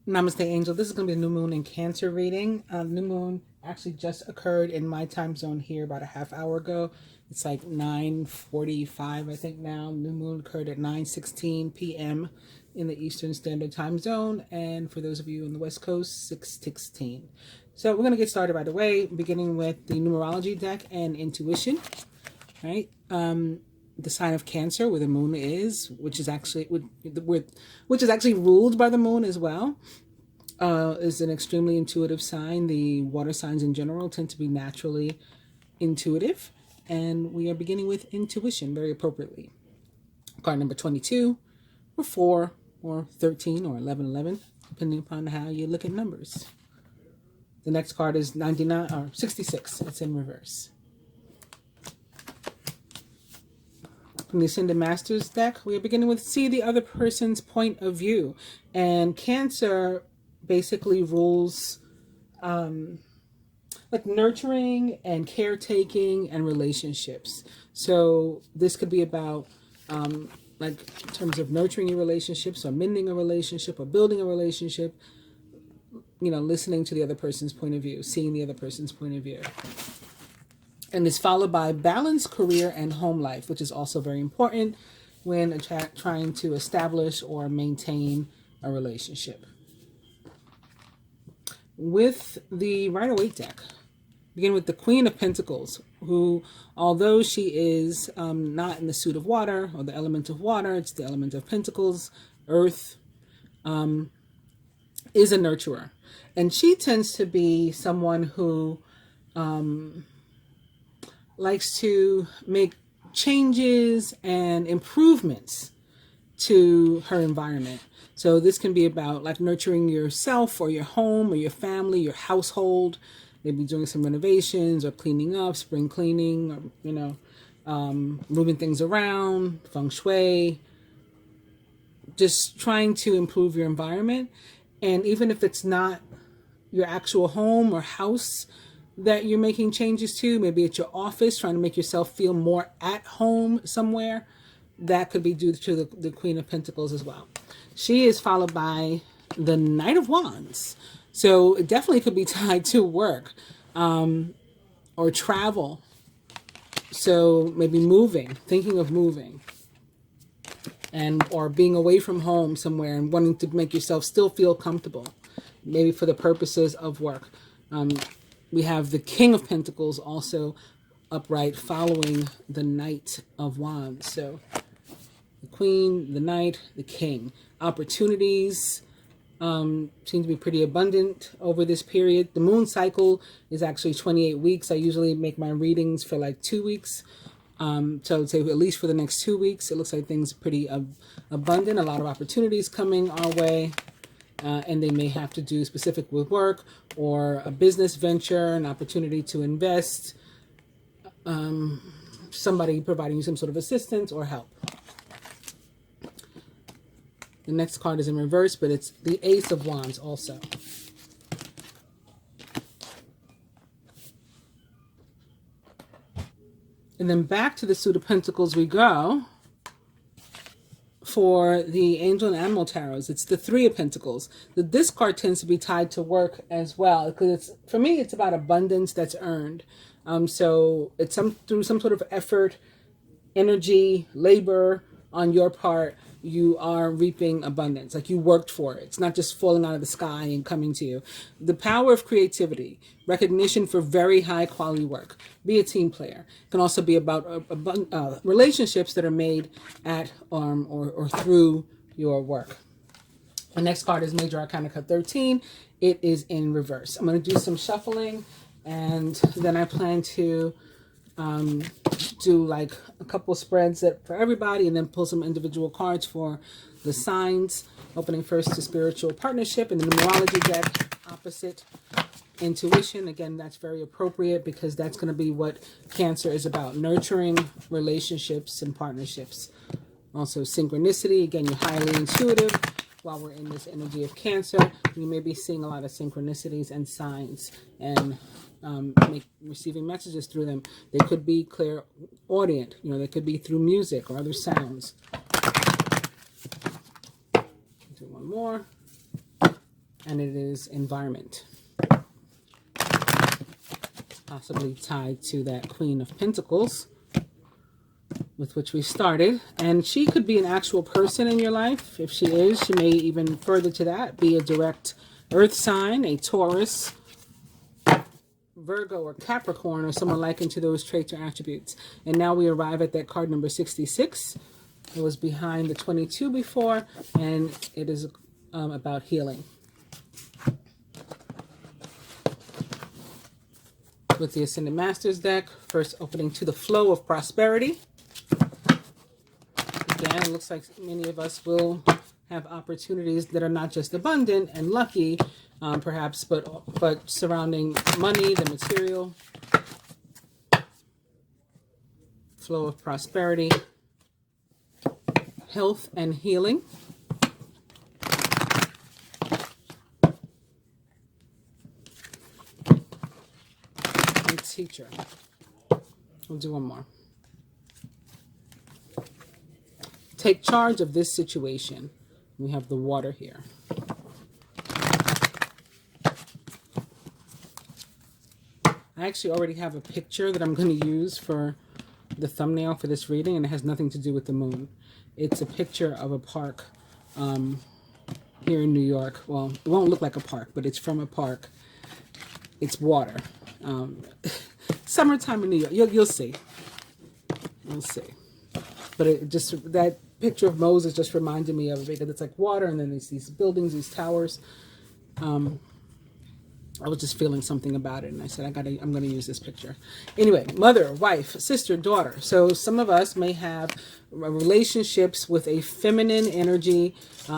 Namaste, Angel. This is going to be a new moon in Cancer reading. New moon actually just occurred in my time zone here about a half hour ago. It's like 9:45, I think now. New moon occurred at 9:16 p.m. in the Eastern Standard Time Zone. And for those of you on the West Coast, 6:16. So we're going to get started right away, beginning with the numerology deck and intuition, right? The sign of Cancer, where the moon is, which is actually ruled by the moon as well, is an extremely intuitive sign. The water signs in general tend to be naturally intuitive, and we are beginning with intuition very appropriately. Card number 22, or 4, or 13, or 1111, depending upon how you look at numbers. The next card is 99 or 66. It's in reverse. From the Ascended Masters deck, we are beginning with see the other person's point of view. And Cancer basically rules like nurturing and caretaking and relationships. So this could be about like in terms of nurturing your relationships or mending a relationship or building a relationship, you know, listening to the other person's point of view, seeing the other person's point of view. And it's followed by balanced career and home life, which is also very important when trying to establish or maintain a relationship. With the Rider-Waite deck, begin with the Queen of Pentacles, who, although she is not in the suit of water or the element of water, it's the element of Pentacles, Earth, is a nurturer. And she tends to be someone who likes to make changes and improvements to her environment. So this can be about like nurturing yourself or your home or your family, your household, maybe doing some renovations or cleaning up, spring cleaning, or, you know, moving things around, feng shui, just trying to improve your environment. And even if it's not your actual home or house that you're making changes to, maybe at your office, trying to make yourself feel more at home somewhere, that could be due to the Queen of Pentacles as well. She is followed by the Knight of Wands. So it definitely could be tied to work or travel. So maybe moving, thinking of moving, and or being away from home somewhere and wanting to make yourself still feel comfortable, maybe for the purposes of work. We have the King of Pentacles also upright following the Knight of Wands. So the Queen, the Knight, the King. Opportunities seem to be pretty abundant over this period. The moon cycle is actually 28 weeks. I usually make my readings for like 2 weeks. So I would say at least for the next 2 weeks, it looks like things are pretty abundant. A lot of opportunities coming our way. And they may have to do specific with work or a business venture, an opportunity to invest, somebody providing you some sort of assistance or help. The next card is in reverse, but it's the Ace of Wands also. And then back to the Suit of Pentacles we go. For the Angel and Animal Tarots, it's the Three of Pentacles. This card tends to be tied to work as well, because for me, it's about abundance that's earned. So it's through some sort of effort, energy, labor on your part, you are reaping abundance. Like you worked for it. It's not just falling out of the sky and coming to you. The power of creativity, recognition for very high quality work. Be a team player. It can also be about relationships that are made at or through your work. The next card is Major Arcana 13. It is in reverse. I'm going to do some shuffling, and then I plan to do like a couple spreads for everybody, and then pull some individual cards for the signs. Opening first to spiritual partnership, and the numerology deck opposite intuition. Again, that's very appropriate because that's going to be what Cancer is about, nurturing relationships and partnerships. Also synchronicity. Again, you're highly intuitive. While we're in this energy of Cancer, you may be seeing a lot of synchronicities and signs and receiving messages through them. They could be clairaudient, you know, they could be through music or other sounds. Do one more. and it is environment. Possibly tied to that Queen of Pentacles with which we started. And she could be an actual person in your life. If she is, she may even further to that be a direct earth sign, a Taurus, Virgo, or Capricorn, or someone likened to those traits or attributes. And now we arrive at that card number 66. It was behind the 22 before, and it is about healing. With the Ascended Masters deck, first opening to the flow of prosperity. Again, it looks like many of us will have opportunities that are not just abundant and lucky, perhaps, but surrounding money, the material, flow of prosperity, health and healing. And teacher. We'll do one more. Take charge of this situation. We have the water here. I actually already have a picture that I'm going to use for the thumbnail for this reading, and it has nothing to do with the moon. It's a picture of a park here in New York. Well, it won't look like a park, but it's from a park. It's water. Summertime in New York. You'll see. You'll see. But it just, that picture of Moses just reminded me of it, because it's like water, and then there's these buildings, these towers. I was just feeling something about it, and I said, I'm going to use this picture. Anyway, mother, wife, sister, daughter. So some of us may have relationships with a feminine energy,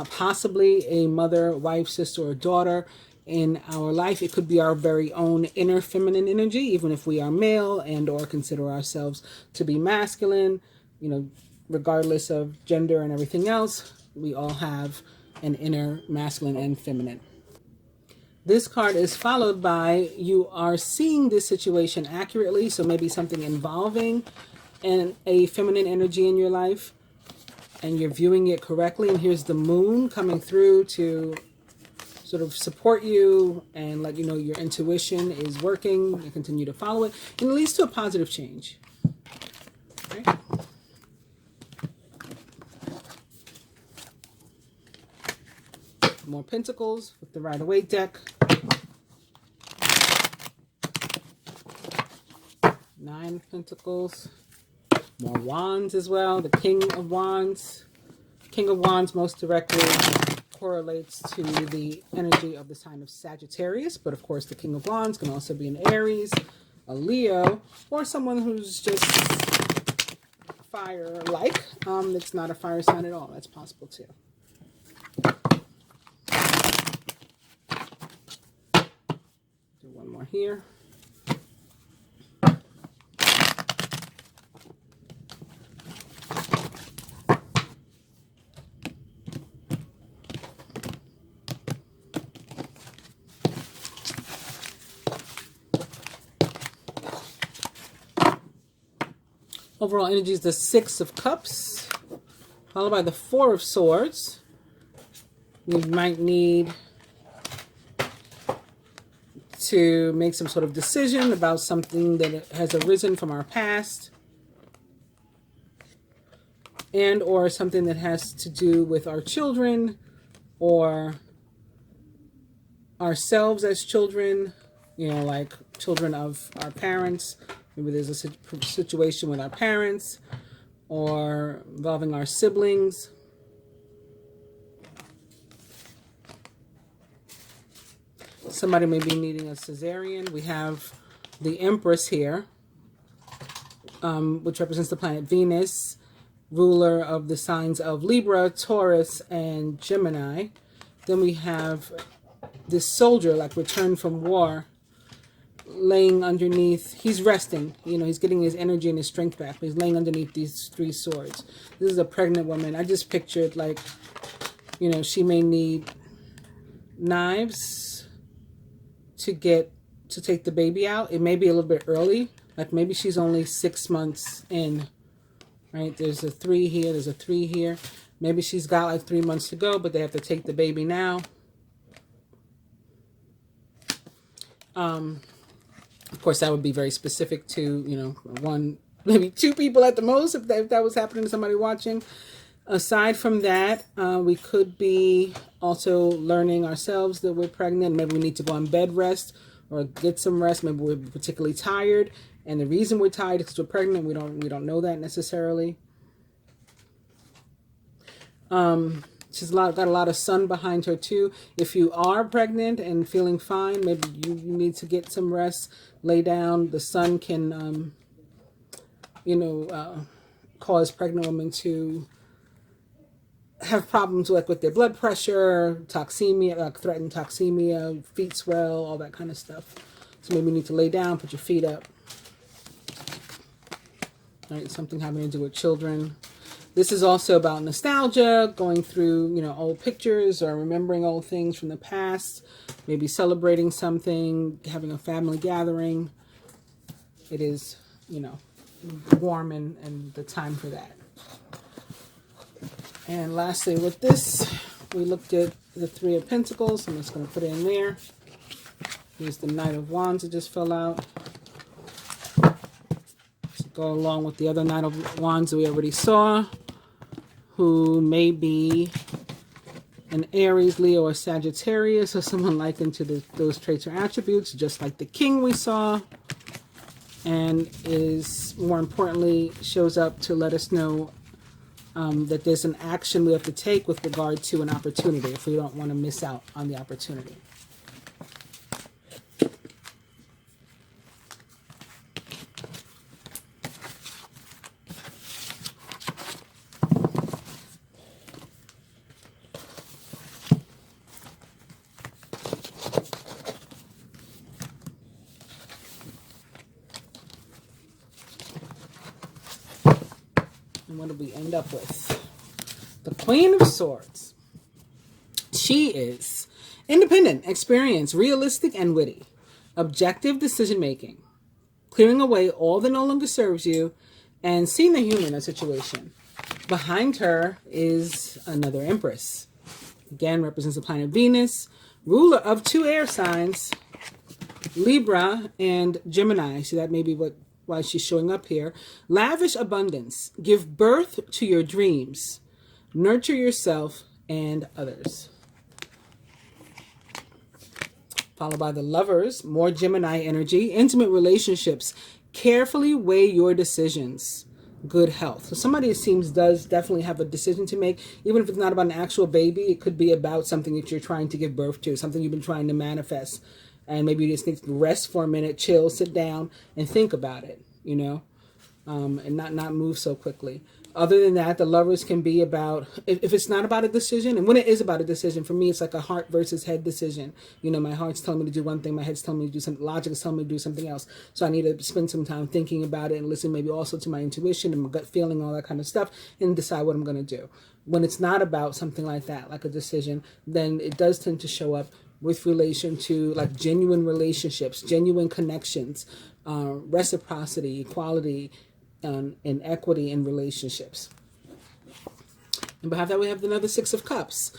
possibly a mother, wife, sister, or daughter in our life. It could be our very own inner feminine energy, even if we are male and or consider ourselves to be masculine. You know, regardless of gender and everything else, we all have an inner masculine and feminine. This card is followed by, you are seeing this situation accurately, so maybe something involving a feminine energy in your life, and you're viewing it correctly. And here's the moon coming through to sort of support you and let you know your intuition is working, and continue to follow it, and it leads to a positive change. Okay. More Pentacles with the Rider-Waite deck. 9 of Pentacles. More Wands as well. The King of Wands. King of Wands most directly correlates to the energy of the sign of Sagittarius. But of course, the King of Wands can also be an Aries, a Leo, or someone who's just fire-like. It's not a fire sign at all. That's possible too. One more here. Overall energy is the 6 of Cups, followed by the 4 of Swords. You might need to make some sort of decision about something that has arisen from our past, and or something that has to do with our children or ourselves as children, you know, like children of our parents. Maybe there's a situation with our parents or involving our siblings. Somebody may be needing a cesarean. We have the Empress here, which represents the planet Venus, ruler of the signs of Libra, Taurus, and Gemini. Then we have this soldier, like returned from war, laying underneath. He's resting. You know, he's getting his energy and his strength back. But he's laying underneath these 3 swords. This is a pregnant woman. I just pictured, like, you know, she may need knives to take the baby out. It may be a little bit early, like maybe she's only 6 months in, right? There's a 3 here, there's a 3 here. Maybe she's got like 3 months to go, but they have to take the baby now. Of course, that would be very specific to, you know, one, maybe two people at the most, if that was happening to somebody watching. Aside from that, we could be also learning ourselves that we're pregnant. Maybe we need to go on bed rest or get some rest. Maybe we're particularly tired, and the reason we're tired is because we're pregnant. We don't know that necessarily. She's got a lot of sun behind her too. If you are pregnant and feeling fine, maybe you need to get some rest, lay down. The sun can, cause pregnant women to have problems like with their blood pressure, toxemia, like threatened toxemia, feet swell, all that kind of stuff. So maybe you need to lay down, put your feet up. All right, something having to do with children. This is also about nostalgia, going through, old pictures or remembering old things from the past, maybe celebrating something, having a family gathering. It is, warm and the time for that. And lastly, with this, we looked at the Three of Pentacles. I'm just going to put it in there. Here's the Knight of Wands that just fell out. To go along with the other Knight of Wands that we already saw, who may be an Aries, Leo, or Sagittarius, or someone likened to those traits or attributes, just like the King we saw, and is, more importantly, shows up to let us know that there's an action we have to take with regard to an opportunity if we don't want to miss out on the opportunity. And what do we end up with? The Queen of Swords. She is independent, experienced, realistic, and witty. Objective decision-making. Clearing away all that no longer serves you and seeing the human in a situation. Behind her is another Empress. Again, represents the planet Venus. Ruler of two air signs, Libra and Gemini. So that may be why she's showing up here. Lavish abundance. Give birth to your dreams. Nurture yourself and others. Followed by the Lovers. More Gemini energy. Intimate relationships. Carefully weigh your decisions. Good health. So somebody, it seems, does definitely have a decision to make. Even if it's not about an actual baby, it could be about something that you're trying to give birth to. Something you've been trying to manifest. And maybe you just need to rest for a minute, chill, sit down, and think about it, and not move so quickly. Other than that, the Lovers can be about, if it's not about a decision, and when it is about a decision, for me, it's like a heart versus head decision. My heart's telling me to do one thing, my head's telling me to do something, logic is telling me to do something else. So I need to spend some time thinking about it and listen maybe also to my intuition and my gut feeling, all that kind of stuff, and decide what I'm going to do. When it's not about something like that, like a decision, then it does tend to show up with relation to like genuine relationships, genuine connections, reciprocity, equality, and equity in relationships. And behind that we have another Six of Cups.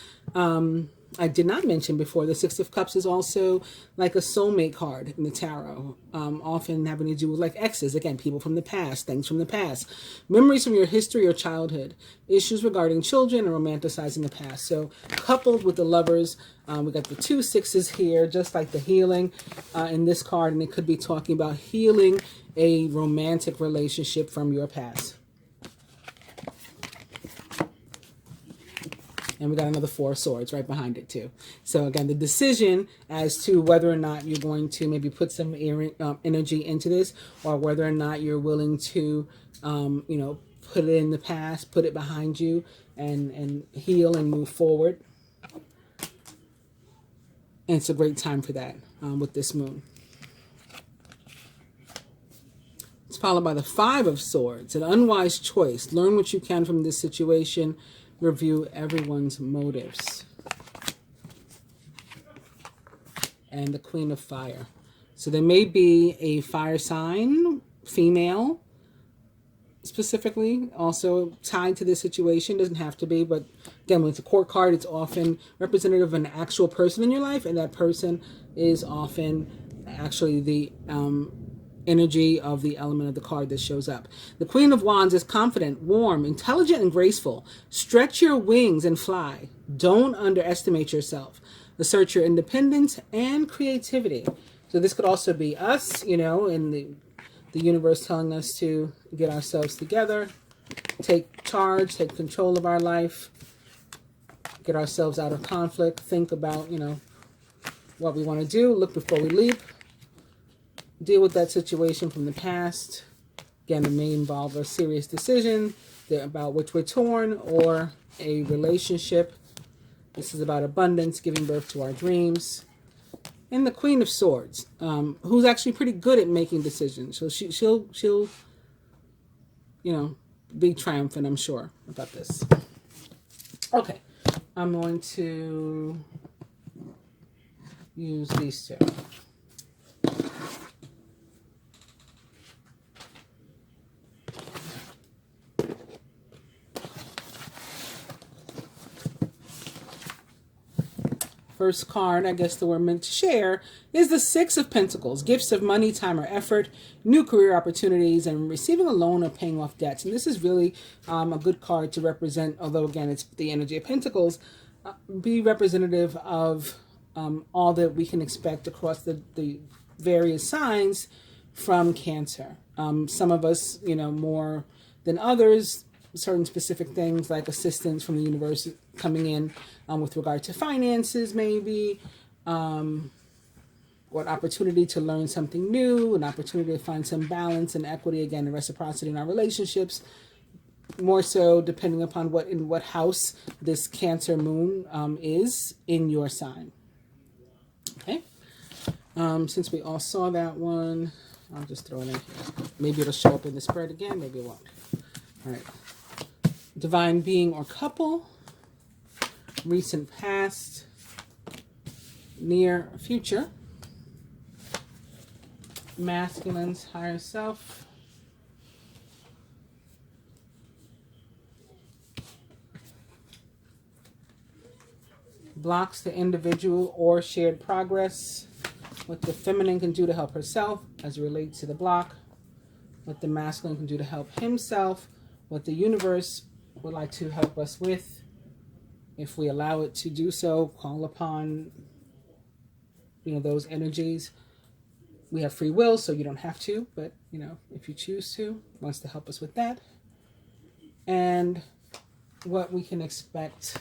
I did not mention before, the Six of Cups is also like a soulmate card in the tarot, often having to do with like exes, again, people from the past, things from the past, memories from your history or childhood, issues regarding children, and romanticizing the past. So coupled with the Lovers, we got the two sixes here, just like the healing in this card, and it could be talking about healing a romantic relationship from your past. And we got another Four of Swords right behind it too. So again, the decision as to whether or not you're going to maybe put some energy into this, or whether or not you're willing to, put it in the past, put it behind you, and heal and move forward. And it's a great time for that with this moon. It's followed by the Five of Swords, an unwise choice. Learn what you can from this situation. Review everyone's motives. And the Queen of Fire. So there may be a fire sign, female, specifically, also tied to this situation. Doesn't have to be, but again, when it's a court card, it's often representative of an actual person in your life, and that person is often actually the energy of the element of the card that shows up. The Queen of Wands is confident, warm, intelligent, and graceful. Stretch your wings and fly. Don't underestimate yourself. Assert your independence and creativity. So this could also be us, you know, in the universe telling us to get ourselves together, take charge, take control of our life, get ourselves out of conflict, think about, you know, what we want to do, look before we leap, deal with that situation from the past. Again, it may involve a serious decision about which we're torn, or a relationship. This is about abundance, giving birth to our dreams. And the Queen of Swords, who's actually pretty good at making decisions. So she'll you know, be triumphant, I'm sure, about this. Okay, I'm going to use these two. First card, I guess, that we're meant to share is the Six of Pentacles. Gifts of money, time, or effort, new career opportunities, and receiving a loan or paying off debts. And this is really a good card to represent, although again it's the energy of Pentacles, be representative of all that we can expect across the various signs from Cancer. Some of us, you know, more than others, certain specific things like assistance from the universe coming in with regard to finances, maybe, what opportunity to learn something new, an opportunity to find some balance and equity, again, and reciprocity in our relationships, more so depending upon what house this Cancer moon is in your sign. Okay, since we all saw that one, I'll just throw it in here. Maybe it'll show up in the spread again, maybe it won't. All right. Divine being or couple, recent past, near future, masculine's higher self, blocks to individual or shared progress, what the feminine can do to help herself as it relates to the block, what the masculine can do to help himself, what the universe would like to help us with. If we allow it to do so, call upon, you know, those energies. We have free will, so you don't have to, but, you know, if you choose to, wants to help us with that. And what we can expect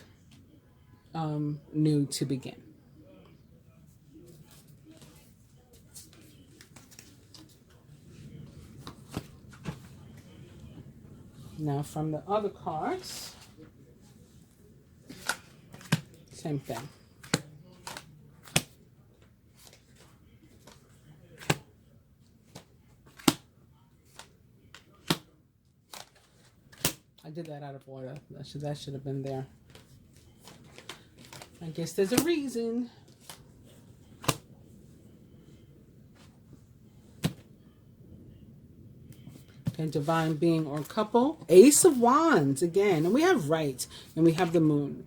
new to begin. Now from the other cards, same thing. I did that out of order. That should have been there. I guess there's a reason. Okay, divine being or couple. Ace of Wands again. And we have right. And we have the moon.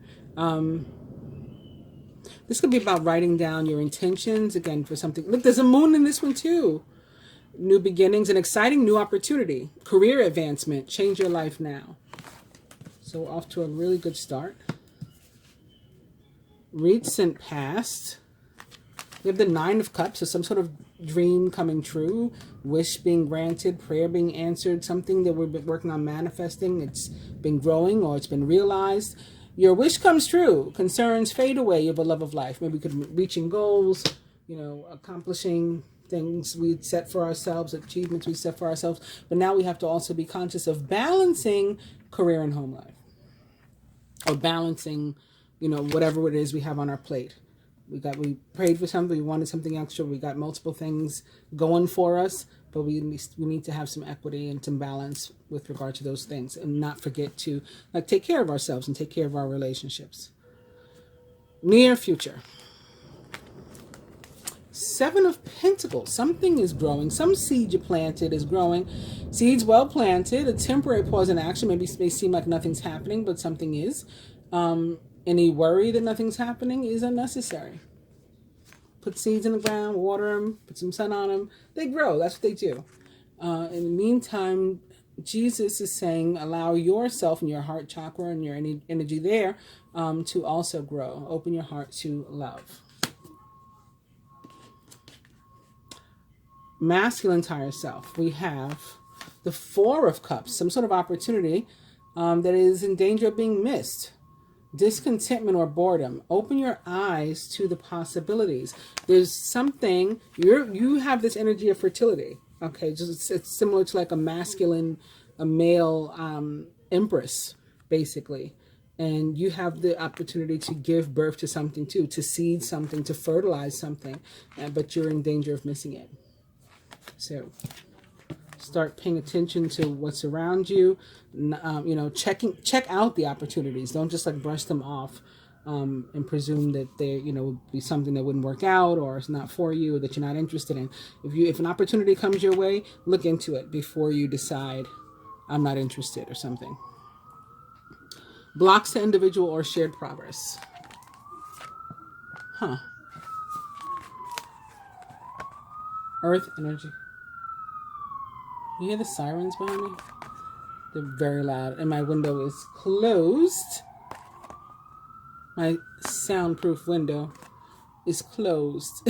This could be about writing down your intentions, again, for something. Look, there's a moon in this one too. New beginnings, an exciting new opportunity. Career advancement. Change your life now. So we're off to a really good start. Recent past. We have the Nine of Cups, so some sort of dream coming true, wish being granted, prayer being answered, something that we've been working on manifesting. It's been growing or it's been realized. Your wish comes true. Concerns fade away. You have a love of life. Maybe we could be reaching goals, you know, accomplishing things we set for ourselves, achievements we set for ourselves. But now we have to also be conscious of balancing career and home life, or balancing, you know, whatever it is we have on our plate. We prayed for something, we wanted something extra, we got multiple things going for us, but we need to have some equity and some balance with regard to those things, and not forget to take care of ourselves and take care of our relationships. Near future. Seven of Pentacles. Something is growing. Some seed you planted is growing. Seeds well planted. A temporary pause in action. Maybe it may seem like nothing's happening, but something is. Any worry that nothing's happening is unnecessary. put seeds in the ground, water them, put some sun on them, they grow. That's what they do. In the meantime, Jesus is saying, allow yourself and your heart chakra and your energy there to also grow. Open your heart to love. Masculine higher self. We have the Four of Cups, some sort of opportunity that is in danger of being missed. Discontentment or boredom. Open your eyes to the possibilities. There's something, you have this energy of fertility. Okay, just it's similar to like a male empress, basically. And you have the opportunity to give birth to something too, to seed something, to fertilize something, but you're in danger of missing it. So start paying attention to what's around you. Check out the opportunities. Don't just like brush them off and presume that they would be something that wouldn't work out, or it's not for you, or that you're not interested in. If an opportunity comes your way, look into it before you decide I'm not interested or something. Blocks to individual or shared progress. Earth energy. You hear the sirens behind me? They're very loud, and my window is closed. My soundproof window is closed.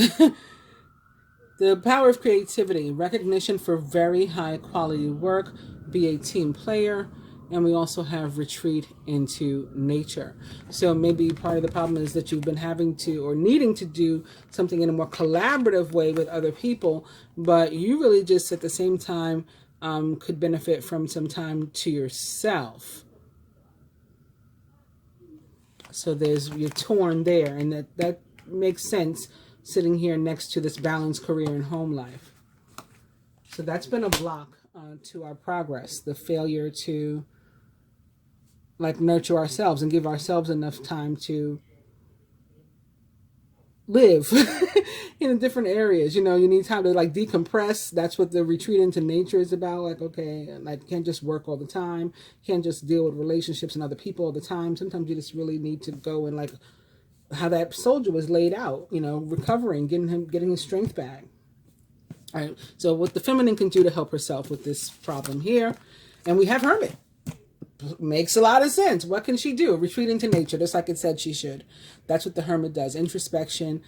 The power of creativity, recognition for very high quality work, be a team player, and we also have retreat into nature. So maybe part of the problem is that you've been having to or needing to do something in a more collaborative way with other people, but you really just at the same time could benefit from some time to yourself. So you're torn there, and that makes sense sitting here next to this balanced career and home life. So that's been a block to our progress, the failure to nurture ourselves and give ourselves enough time to live in different areas. You need time to decompress. That's what the retreat into nature is about. You can't just work all the time. You can't just deal with relationships and other people all the time. Sometimes you just really need to go and how that soldier was laid out, recovering, getting his strength back. All right. So what the feminine can do to help herself with this problem here. And we have Hermit. Makes a lot of sense. What can she do? Retreat into nature, just like it said she should. That's what the Hermit does. Introspection,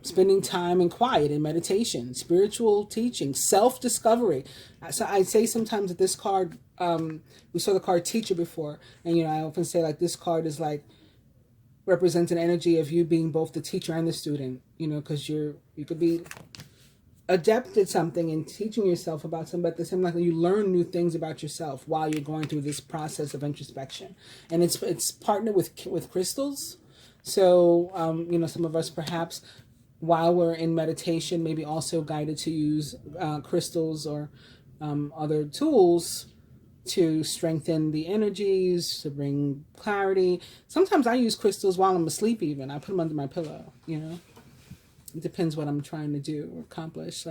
spending time in quiet and meditation, spiritual teaching, self-discovery. So I say sometimes that this card, we saw the card Teacher before, and I often say this card is represents an energy of you being both the teacher and the student, because you could be adept at something and teaching yourself about something, but at the same time you learn new things about yourself while you're going through this process of introspection. And it's partnered with crystals. So some of us perhaps while we're in meditation maybe also guided to use crystals or other tools to strengthen the energies, to bring clarity. Sometimes I use crystals while I'm asleep even. I put them under my pillow, It depends what I'm trying to do or accomplish.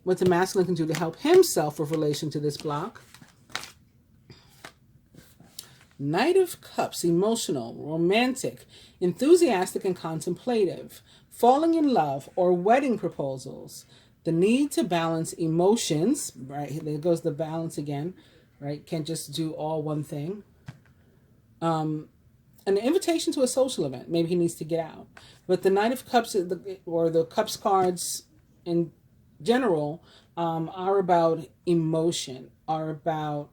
What the masculine can do to help himself with relation to this block. Knight of Cups, emotional, romantic, enthusiastic, and contemplative. Falling in love or wedding proposals. The need to balance emotions, right? There goes the balance again, right? Can't just do all one thing. An invitation to a social event. Maybe he needs to get out. But the Knight of Cups, or the Cups cards in general, are about emotion, are about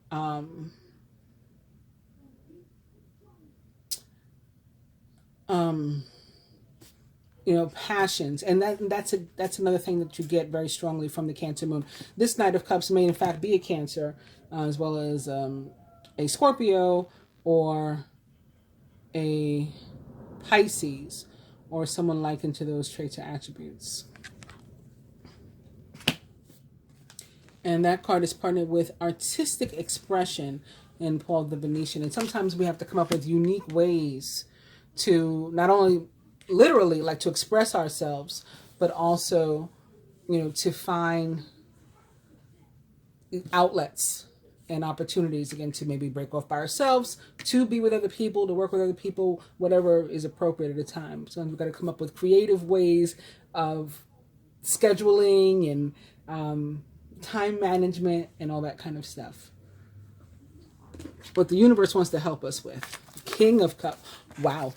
passions. And that's another thing that you get very strongly from the Cancer moon. This Knight of Cups may in fact be a Cancer, as well as a Scorpio or a Pisces, or someone likened to those traits or attributes. And that card is partnered with artistic expression in Paul the Venetian. And sometimes we have to come up with unique ways to not only literally to express ourselves, but also, to find outlets and opportunities, again, to maybe break off by ourselves, to be with other people, to work with other people, whatever is appropriate at a time. So we've got to come up with creative ways of scheduling and time management and all that kind of stuff. What the universe wants to help us with. King of Cups. Wow.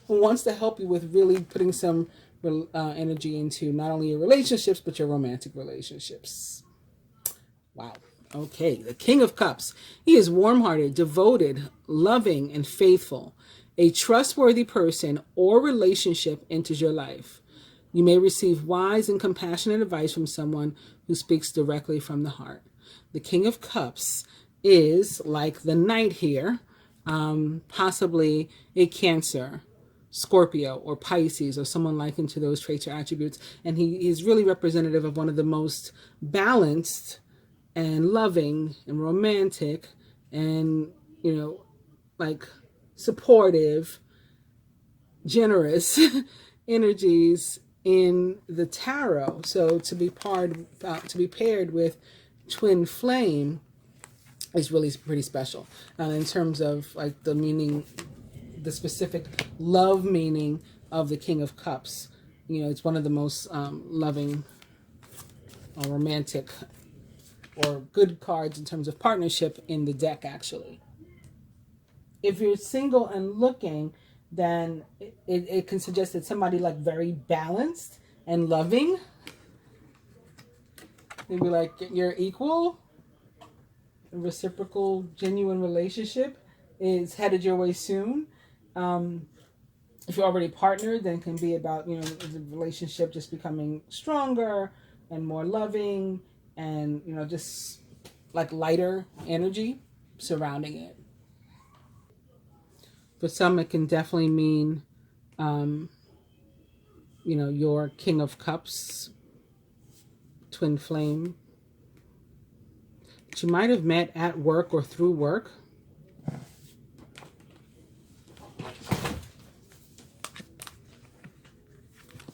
Who wants to help you with really putting some energy into not only your relationships, but your romantic relationships. Wow. Okay. The King of Cups. He is warm-hearted, devoted, loving, and faithful. A trustworthy person or relationship enters your life. You may receive wise and compassionate advice from someone who speaks directly from the heart. The King of Cups is like the Knight here, possibly a Cancer, Scorpio, or Pisces, or someone likened to those traits or attributes. And he is really representative of one of the most balanced and loving and romantic and, like supportive, generous energies in the tarot. So to be paired with twin flame is really pretty special in terms of like the meaning, the specific love meaning of the King of Cups. It's one of the most loving or romantic or good cards in terms of partnership in the deck, actually. If you're single and looking, then it can suggest that somebody like very balanced and loving, maybe like you're equal, a reciprocal, genuine relationship is headed your way soon. If you're already partnered, then it can be about, the relationship just becoming stronger and more loving and, just like lighter energy surrounding it. For some, it can definitely mean, your King of Cups, twin flame, that you might have met at work or through work.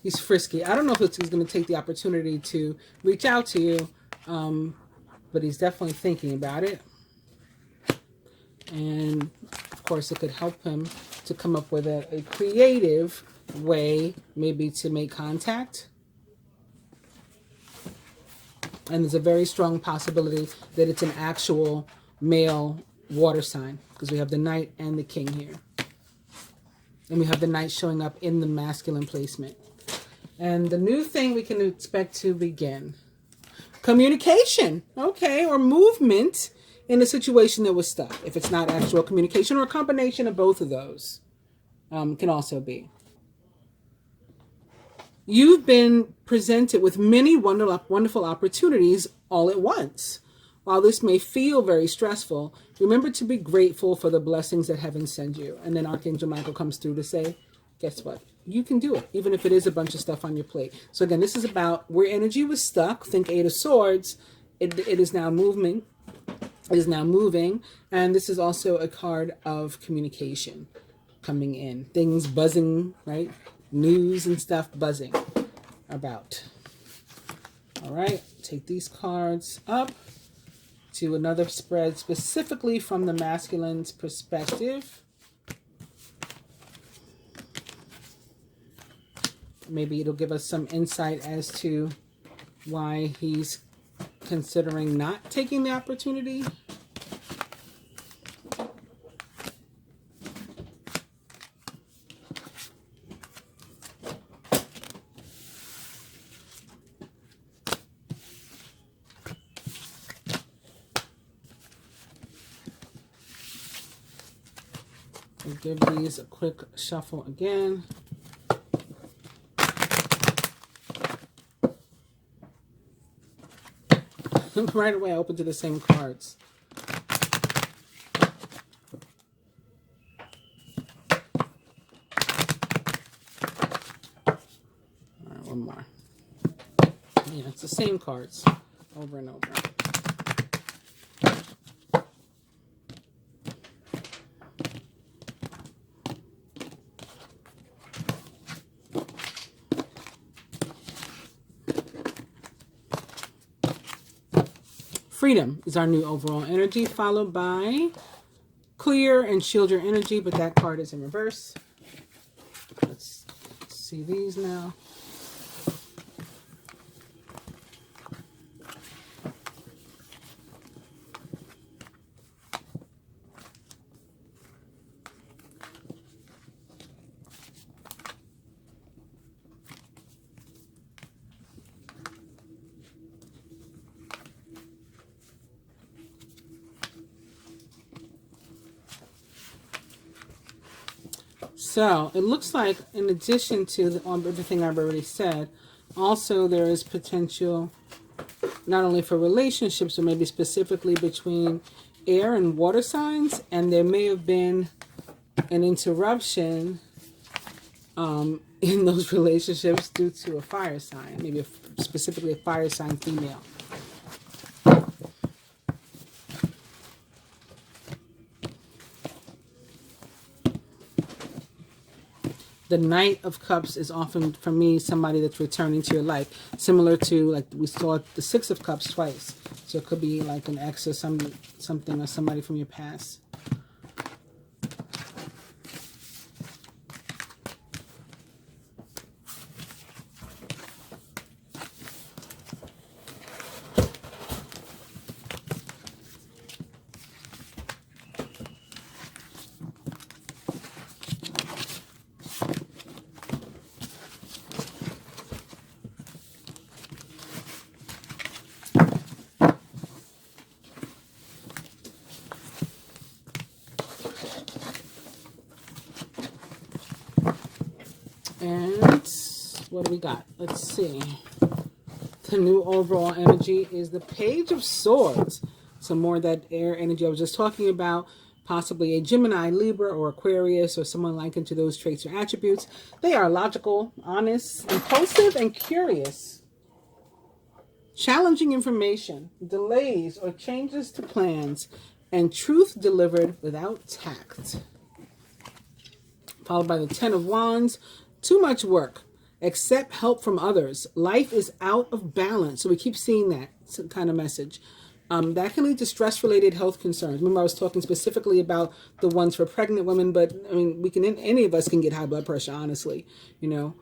He's frisky. I don't know if he's going to take the opportunity to reach out to you, but he's definitely thinking about it. And of course, it could help him to come up with a creative way, maybe to make contact. And there's a very strong possibility that it's an actual male water sign, because we have the Knight and the King here. And we have the Knight showing up in the masculine placement. And the new thing we can expect to begin. Communication, okay, or movement in a situation that was stuck. If it's not actual communication, or a combination of both of those can also be. You've been presented with many wonderful opportunities all at once. While this may feel very stressful, remember to be grateful for the blessings that heaven sends you. And then Archangel Michael comes through to say, guess what? You can do it, even if it is a bunch of stuff on your plate. So again, this is about where energy was stuck. Think Eight of Swords. It is now moving. It is now moving. And this is also a card of communication coming in. Things buzzing, right? News and stuff buzzing about. All right, take these cards up to another spread specifically from the masculine's perspective. Maybe it'll give us some insight as to why he's considering not taking the opportunity. We'll give these a quick shuffle again. Right away, I opened to the same cards. All right, one more. Yeah, it's the same cards over and over. Freedom is our new overall energy, followed by clear and shield your energy, but that card is in reverse. Let's see these now. So it looks like, in addition to everything I've already said, also there is potential not only for relationships, but maybe specifically between air and water signs, and there may have been an interruption in those relationships due to a fire sign, maybe specifically a fire sign female. The Knight of Cups is often, for me, somebody that's returning to your life. Similar to, like, we saw the Six of Cups twice. So it could be like an ex or something or somebody from your past. And what do we got? Let's see. The new overall energy is the Page of Swords. So more of that air energy I was just talking about. Possibly a Gemini, Libra, or Aquarius, or someone likened to those traits or attributes. They are logical, honest, impulsive, and curious. Challenging information, delays or changes to plans, and truth delivered without tact. Followed by the Ten of Wands. Too much work. Accept help from others. Life is out of balance. So we keep seeing that kind of message. That can lead to stress-related health concerns. Remember, I was talking specifically about the ones for pregnant women, but I mean, any of us can get high blood pressure, honestly, you know,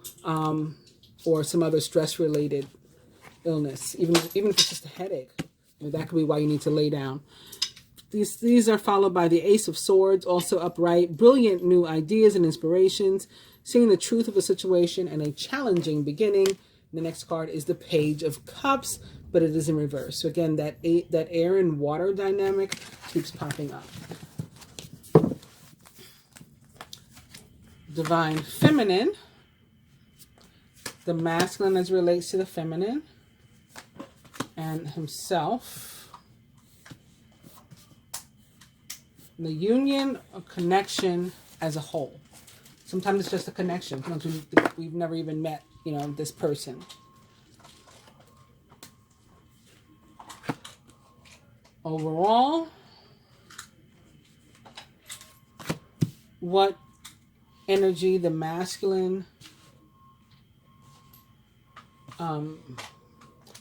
or some other stress-related illness, even if it's just a headache. You know, that could be why you need to lay down. These are followed by the Ace of Swords, also upright. Brilliant new ideas and inspirations. Seeing the truth of a situation and a challenging beginning. The next card is the Page of Cups, but it is in reverse. So again, that air and water dynamic keeps popping up. Divine Feminine. The masculine as relates to the feminine. And himself. The union or connection as a whole. Sometimes it's just a connection. Sometimes we've never even met, you know, this person. Overall, what energy the masculine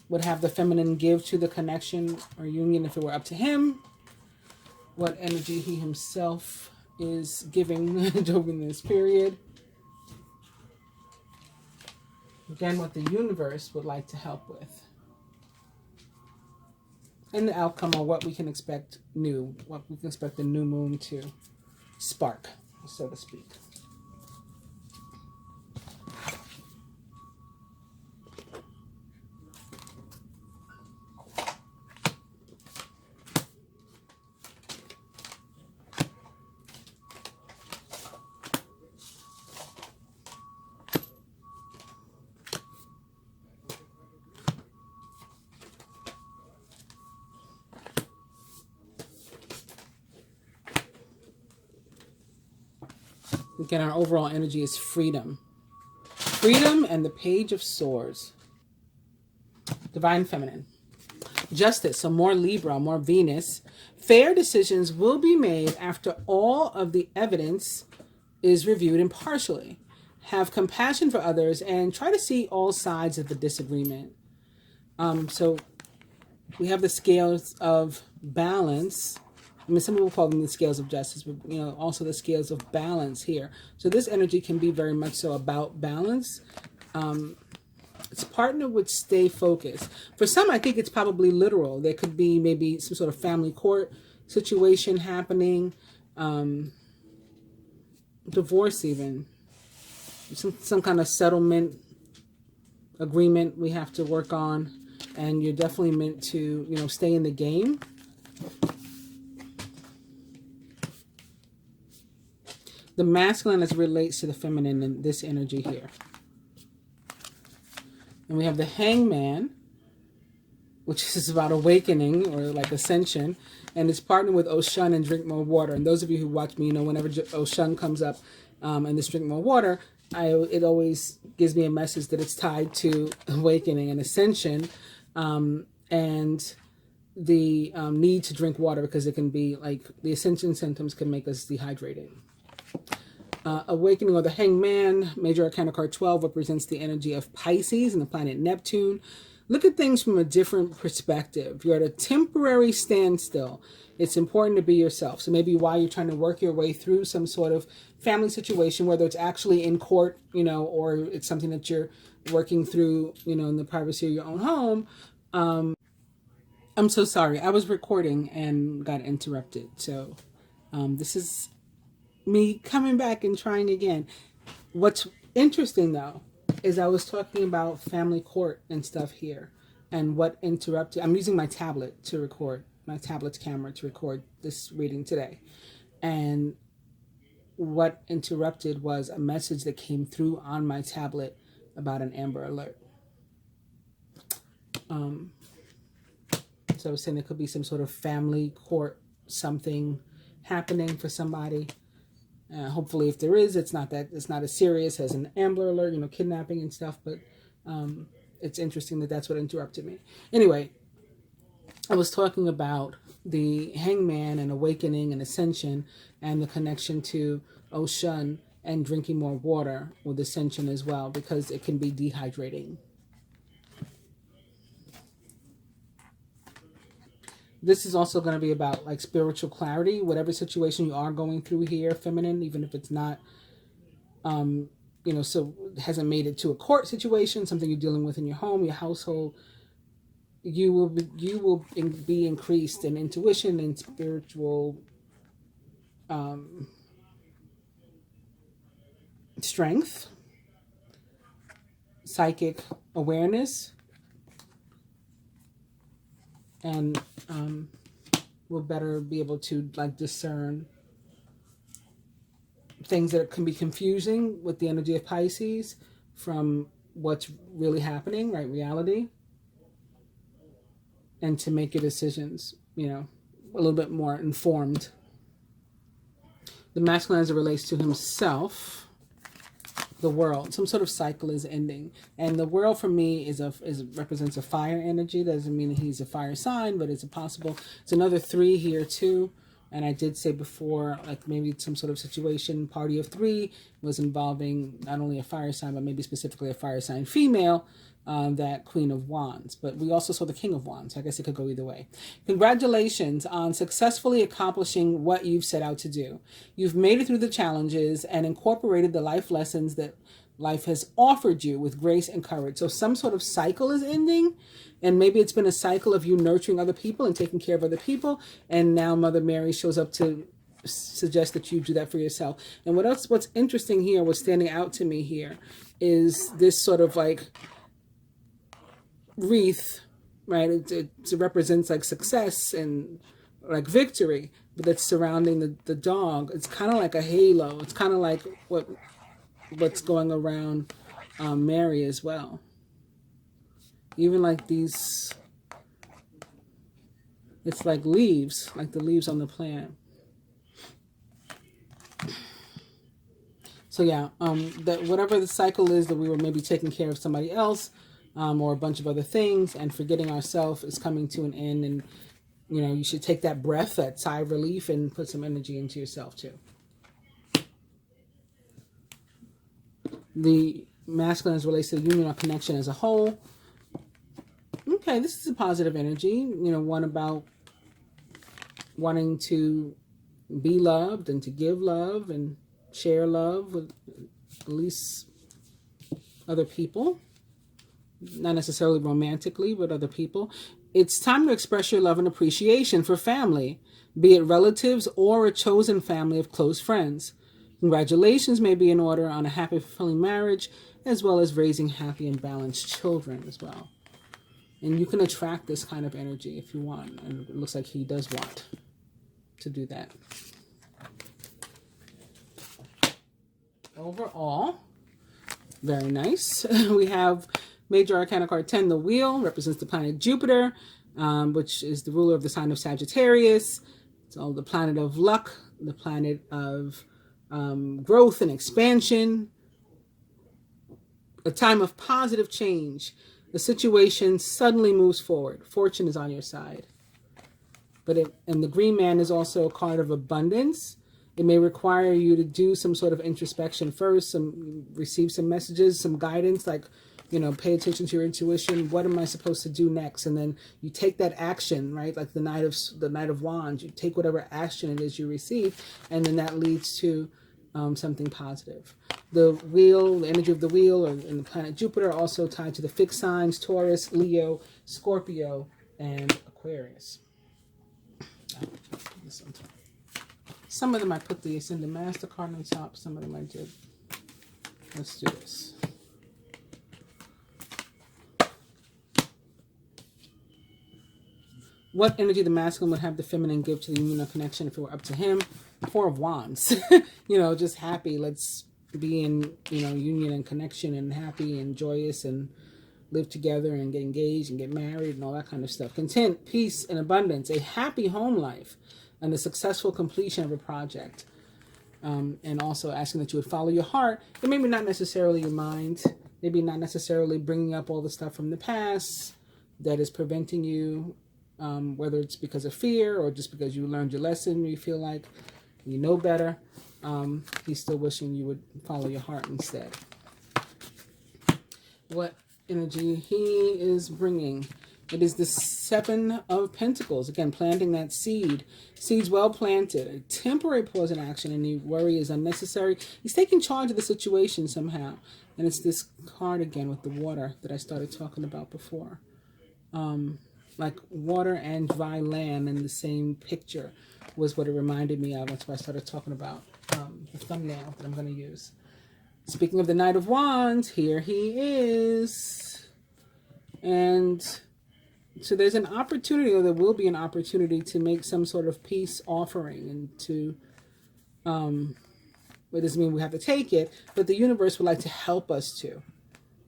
would have the feminine give to the connection or union if it were up to him? What energy he himself is giving during this period. Again, what the universe would like to help with. And the outcome, or what we can expect new, what we can expect the new moon to spark, so to speak. Again, our overall energy is freedom. Freedom and the Page of Swords. Divine Feminine. Justice, so more Libra, more Venus. Fair decisions will be made after all of the evidence is reviewed impartially. Have compassion for others and try to see all sides of the disagreement. So we have the scales of balance. I mean, some people call them the scales of justice, but also the scales of balance here. So this energy can be very much so about balance. It's partnered with stay focused. For some, I think it's probably literal. There could be maybe some sort of family court situation happening, divorce even, some kind of settlement agreement we have to work on, and you're definitely meant to, stay in the game. The masculine as it relates to the feminine in this energy here. And we have the Hangman, which is about awakening or like ascension. And it's partnered with Oshun and drink more water. And those of you who watch me, whenever Oshun comes up and this drink more water, it always gives me a message that it's tied to awakening and ascension, and the need to drink water, because it can be like the ascension symptoms can make us dehydrated. Awakening or the Hangman, Major Arcana card 12, represents the energy of Pisces and the planet Neptune. Look at things from a different perspective. You're at a temporary standstill. It's important to be yourself. So maybe while you're trying to work your way through some sort of family situation, whether it's actually in court, or it's something that you're working through, in the privacy of your own home. I'm so sorry. I was recording and got interrupted. So this is me coming back and trying again. What's interesting though is I was talking about family court and stuff here, and what interrupted. I'm using my tablet to record, my tablet's camera to record this reading today, and what interrupted was a message that came through on my tablet about an Amber Alert. So I was saying there could be some sort of family court, something happening for somebody. Hopefully, if there is, it's not as serious as an Amber Alert, kidnapping and stuff. But it's interesting that that's what interrupted me. Anyway, I was talking about the Hangman and awakening and ascension, and the connection to Oshun and drinking more water with ascension as well, because it can be dehydrating. This is also going to be about like spiritual clarity, whatever situation you are going through here, feminine, even if it's not, so it hasn't made it to a court situation, something you're dealing with in your home, your household. You will be increased in intuition and spiritual strength, psychic awareness, and we'll better be able to like discern things that can be confusing with the energy of Pisces from what's really happening, right? Reality. And to make your decisions, a little bit more informed. The masculine as it relates to himself, the world, some sort of cycle is ending. And the world for me represents a fire energy. That doesn't mean that he's a fire sign, but it's it's another 3 here too. And I did say before, like maybe some sort of situation, party of 3 was involving not only a fire sign, but maybe specifically a fire sign female, that Queen of Wands. But we also saw the King of Wands. I guess it could go either way. Congratulations on successfully accomplishing what you've set out to do. You've made it through the challenges and incorporated the life lessons that life has offered you with grace and courage. So some sort of cycle is ending, and maybe it's been a cycle of you nurturing other people and taking care of other people, and now Mother Mary shows up to suggest that you do that for yourself. And what's interesting here, what's standing out to me here, is this sort of like wreath, right? It represents like success and like victory, but that's surrounding the dog. It's kind of like a halo. It's kind of like what's going around Mary as well. Even like these, it's like leaves, like the leaves on the plant. So yeah, that whatever the cycle is that we were maybe taking care of somebody else, or a bunch of other things, and forgetting ourselves is coming to an end. And you should take that breath, that sigh of relief, and put some energy into yourself too. The masculine as relates to the union or connection as a whole. Okay, this is a positive energy, you know, one about wanting to be loved and to give love and share love with at least other people, not necessarily romantically, but other people. It's time to express your love and appreciation for family, be it relatives or a chosen family of close friends. Congratulations may be in order on a happy, fulfilling marriage, as well as raising happy and balanced children as well. And you can attract this kind of energy if you want. And it looks like he does want to do that. Overall, very nice. We have Major Arcana card 10, the wheel, represents the planet Jupiter, which is the ruler of the sign of Sagittarius. It's all the planet of luck, the planet of growth and expansion, a time of positive change. The situation suddenly moves forward. Fortune is on your side. And the green man is also a card of abundance. It may require you to do some sort of introspection first, receive some messages, some guidance, like, you know, pay attention to your intuition. What am I supposed to do next? And then you take that action, right? Like the Knight of Wands. You take whatever action it is you receive, and then that leads to something positive. The wheel, the energy of the wheel, and the planet Jupiter, are also tied to the fixed signs: Taurus, Leo, Scorpio, and Aquarius. Some of them I put the Ascended Master card on top. Some of them I did. Let's do this. What energy the masculine would have the feminine give to the union connection if it were up to him? Four of Wands. You know, just happy. Let's be in, you know, union and connection and happy and joyous and live together and get engaged and get married and all that kind of stuff. Content, peace, and abundance. A happy home life and the successful completion of a project. And also asking that you would follow your heart. And maybe not necessarily your mind. Maybe not necessarily bringing up all the stuff from the past that is preventing you. Whether it's because of fear or just because you learned your lesson, you feel like you know better. He's still wishing you would follow your heart instead. What energy he is bringing? It is the Seven of Pentacles. Again, planting that seed. Seeds well planted. A temporary pause in action. Any worry is unnecessary. He's taking charge of the situation somehow. And it's this card again with the water that I started talking about before. Like water and dry land in the same picture was what it reminded me of. That's why I started talking about the thumbnail that I'm going to use. Speaking of the Knight of Wands, here he is. And so there's an opportunity, or there will be an opportunity, to make some sort of peace offering and to, it doesn't mean we have to take it, but the universe would like to help us to,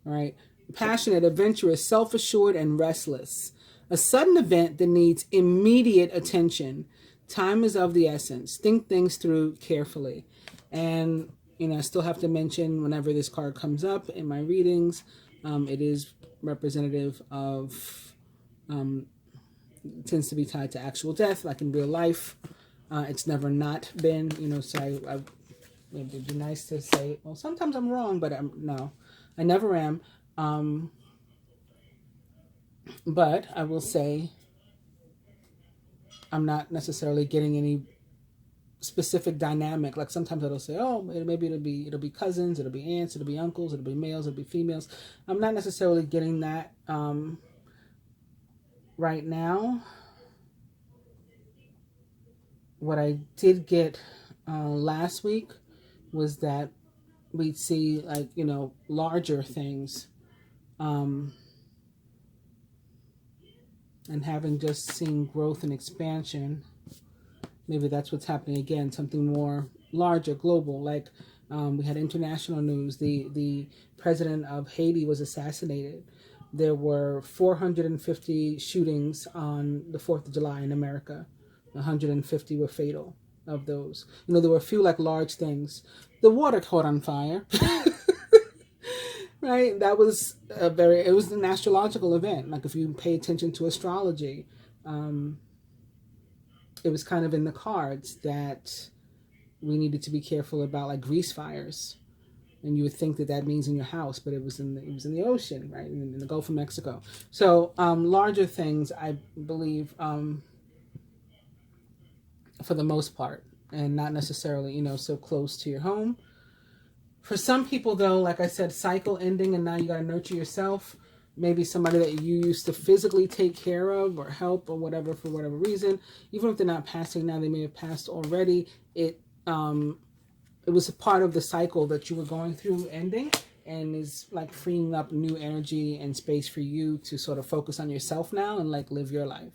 all right? Passionate, adventurous, self-assured, and restless. A sudden event that needs immediate attention. Time is of the essence. Think things through carefully. And, you know, I still have to mention whenever this card comes up in my readings, it is representative of, tends to be tied to actual death, like in real life. It's never not been, you know, so it'd be nice to say, well, sometimes I'm wrong, but no, I never am. But I will say I'm not necessarily getting any specific dynamic. Like sometimes it'll say, oh, maybe it'll be cousins, it'll be aunts, it'll be uncles, it'll be males, it'll be females. I'm not necessarily getting that right now. What I did get last week was that we'd see, like, you know, larger things. And having just seen growth and expansion, maybe that's what's happening again, something more larger, global. Like we had international news. The president of Haiti was assassinated. There were 450 shootings on the 4th of July in America. 150 were fatal of those. You know, there were a few like large things. The water caught on fire. Right, that was it was an astrological event. Like if you pay attention to astrology, it was kind of in the cards that we needed to be careful about, like grease fires. And you would think that that means in your house, but it was in the ocean, right, in the Gulf of Mexico. So larger things, I believe, for the most part, and not necessarily, you know, so close to your home. For some people, though, like I said, cycle ending, and now you got to nurture yourself. Maybe somebody that you used to physically take care of or help or whatever, for whatever reason, even if they're not passing now, they may have passed already. It was a part of the cycle that you were going through ending, and is like freeing up new energy and space for you to sort of focus on yourself now and like live your life.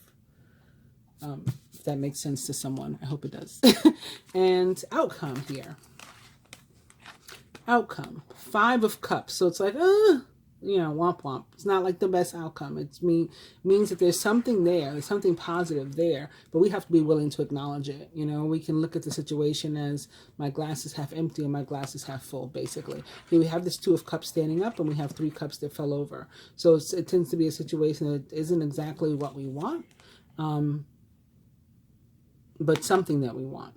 If that makes sense to someone, I hope it does. And outcome here. Outcome. 5 of Cups. So it's like, you know, womp womp. It's not like the best outcome. It means that there's something there. There's something positive there. But we have to be willing to acknowledge it. You know, we can look at the situation as my glass is half empty and my glass is half full, basically. Here we have this 2 of Cups standing up, and we have 3 cups that fell over. So it tends to be a situation that isn't exactly what we want, but something that we want.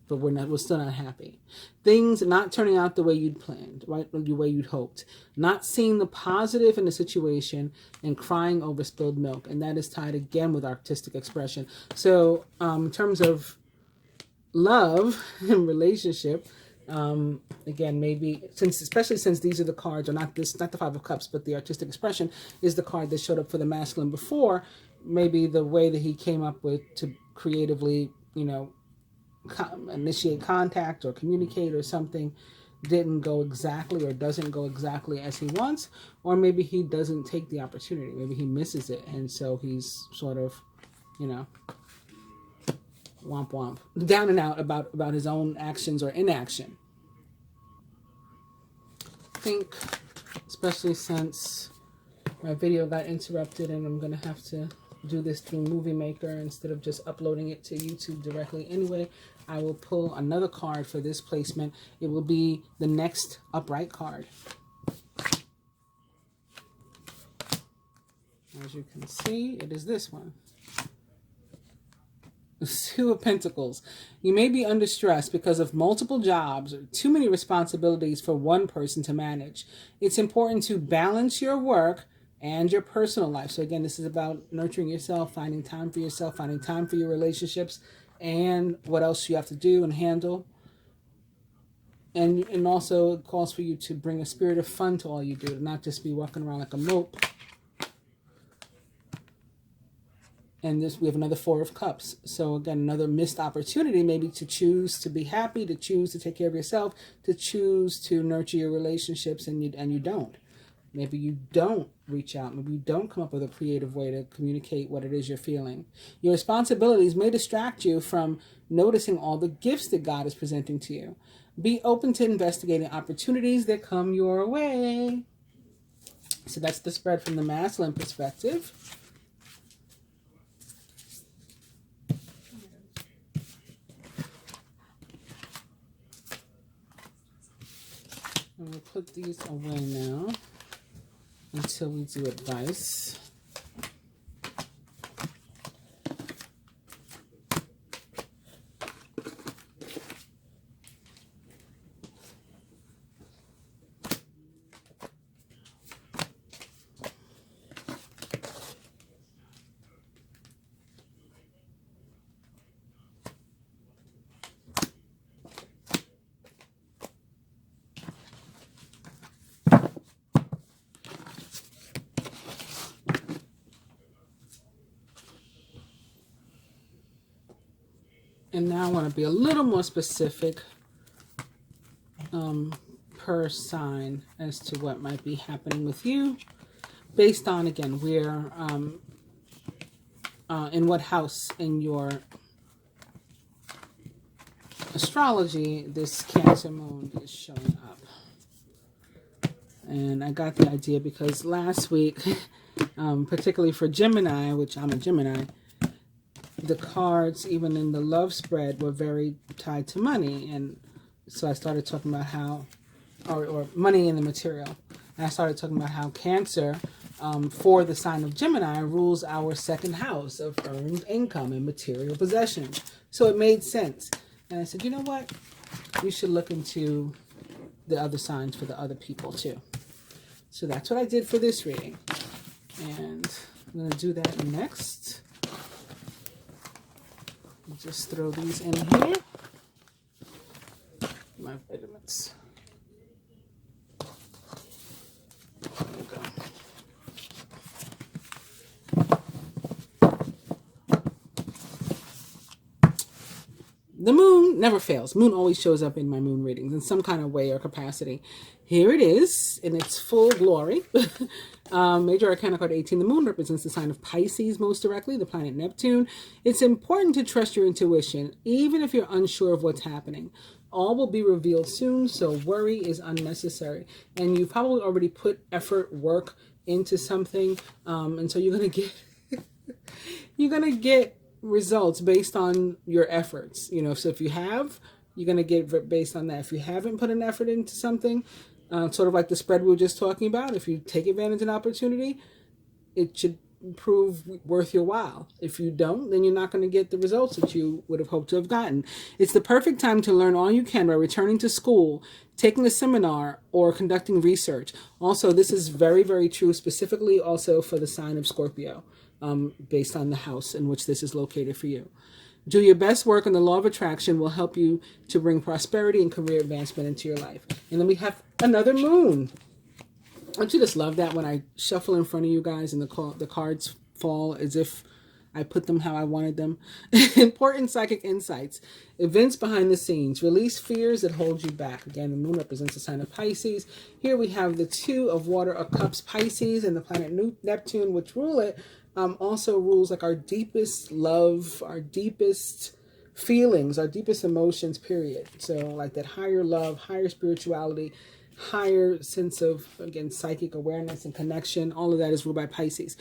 But we're still not happy. Things not turning out the way you'd planned, right? The way you'd hoped. Not seeing the positive in the situation and crying over spilled milk. And that is tied again with artistic expression. So in terms of love and relationship, again, maybe especially since these are the cards, or not the 5 of Cups, but the artistic expression is the card that showed up for the masculine before. Maybe the way that he came up with to creatively, you know, initiate contact or communicate or something didn't go exactly, or doesn't go exactly as he wants, or maybe he doesn't take the opportunity. Maybe he misses it, and so he's sort of, you know, womp womp, down and out about his own actions or inaction. I think, especially since my video got interrupted and I'm gonna have to do this through Movie Maker instead of just uploading it to YouTube directly anyway, I will pull another card for this placement. It will be the next upright card. As you can see, it is this one. The 2 of Pentacles. You may be under stress because of multiple jobs or too many responsibilities for one person to manage. It's important to balance your work and your personal life. So again, this is about nurturing yourself, finding time for yourself, finding time for your relationships, and what else you have to do and handle. And also it calls for you to bring a spirit of fun to all you do, to not just be walking around like a mope. And we have another 4 of Cups. So again, another missed opportunity, maybe to choose to be happy, to choose to take care of yourself, to choose to nurture your relationships, and you don't. Maybe you don't reach out. Maybe you don't come up with a creative way to communicate what it is you're feeling. Your responsibilities may distract you from noticing all the gifts that God is presenting to you. Be open to investigating opportunities that come your way. So that's the spread from the masculine perspective. And we'll put these away now until we do advice. And now I want to be a little more specific per sign as to what might be happening with you, based on, again, where, in what house in your astrology this Cancer moon is showing up. And I got the idea because last week, particularly for Gemini, which I'm a Gemini, the cards, even in the love spread, were very tied to money. And so I started talking about how, or money in the material. And I started talking about how Cancer, for the sign of Gemini, rules our 2nd house of earned income and material possessions. So it made sense. And I said, you know what? You should look into the other signs for the other people too. So that's what I did for this reading. And I'm going to do that next. Just throw these in here. My vitamins. There we go. The moon never fails. Moon always shows up in my moon readings in some kind of way or capacity. Here it is in its full glory. Major Arcana card 18. The moon represents the sign of Pisces most directly, the planet Neptune. It's important to trust your intuition, even if you're unsure of what's happening. All will be revealed soon, so worry is unnecessary. And you've probably already put effort, work into something, and so you're gonna get you're gonna get results based on your efforts. You know, so if you have, you're gonna get based on that. If you haven't put an effort into something, sort of like the spread we were just talking about, if you take advantage of an opportunity, it should prove worth your while. If you don't, then you're not going to get the results that you would have hoped to have gotten. It's the perfect time to learn all you can by returning to school, taking a seminar, or conducting research. Also, this is very, very true, specifically also for the sign of Scorpio, based on the house in which this is located for you. Do your best work, and the law of attraction will help you to bring prosperity and career advancement into your life. And then we have another moon. Don't you just love that when I shuffle in front of you guys and the cards fall as if I put them how I wanted them? Important psychic insights. Events behind the scenes. Release fears that hold you back. Again, the moon represents the sign of Pisces. Here we have the Two of Water of Cups, Pisces, and the planet Neptune, which rule it. Also rules like our deepest love, our deepest feelings, our deepest emotions, period. So like that higher love, higher spirituality, higher sense of, again, psychic awareness and connection. All of that is ruled by Pisces.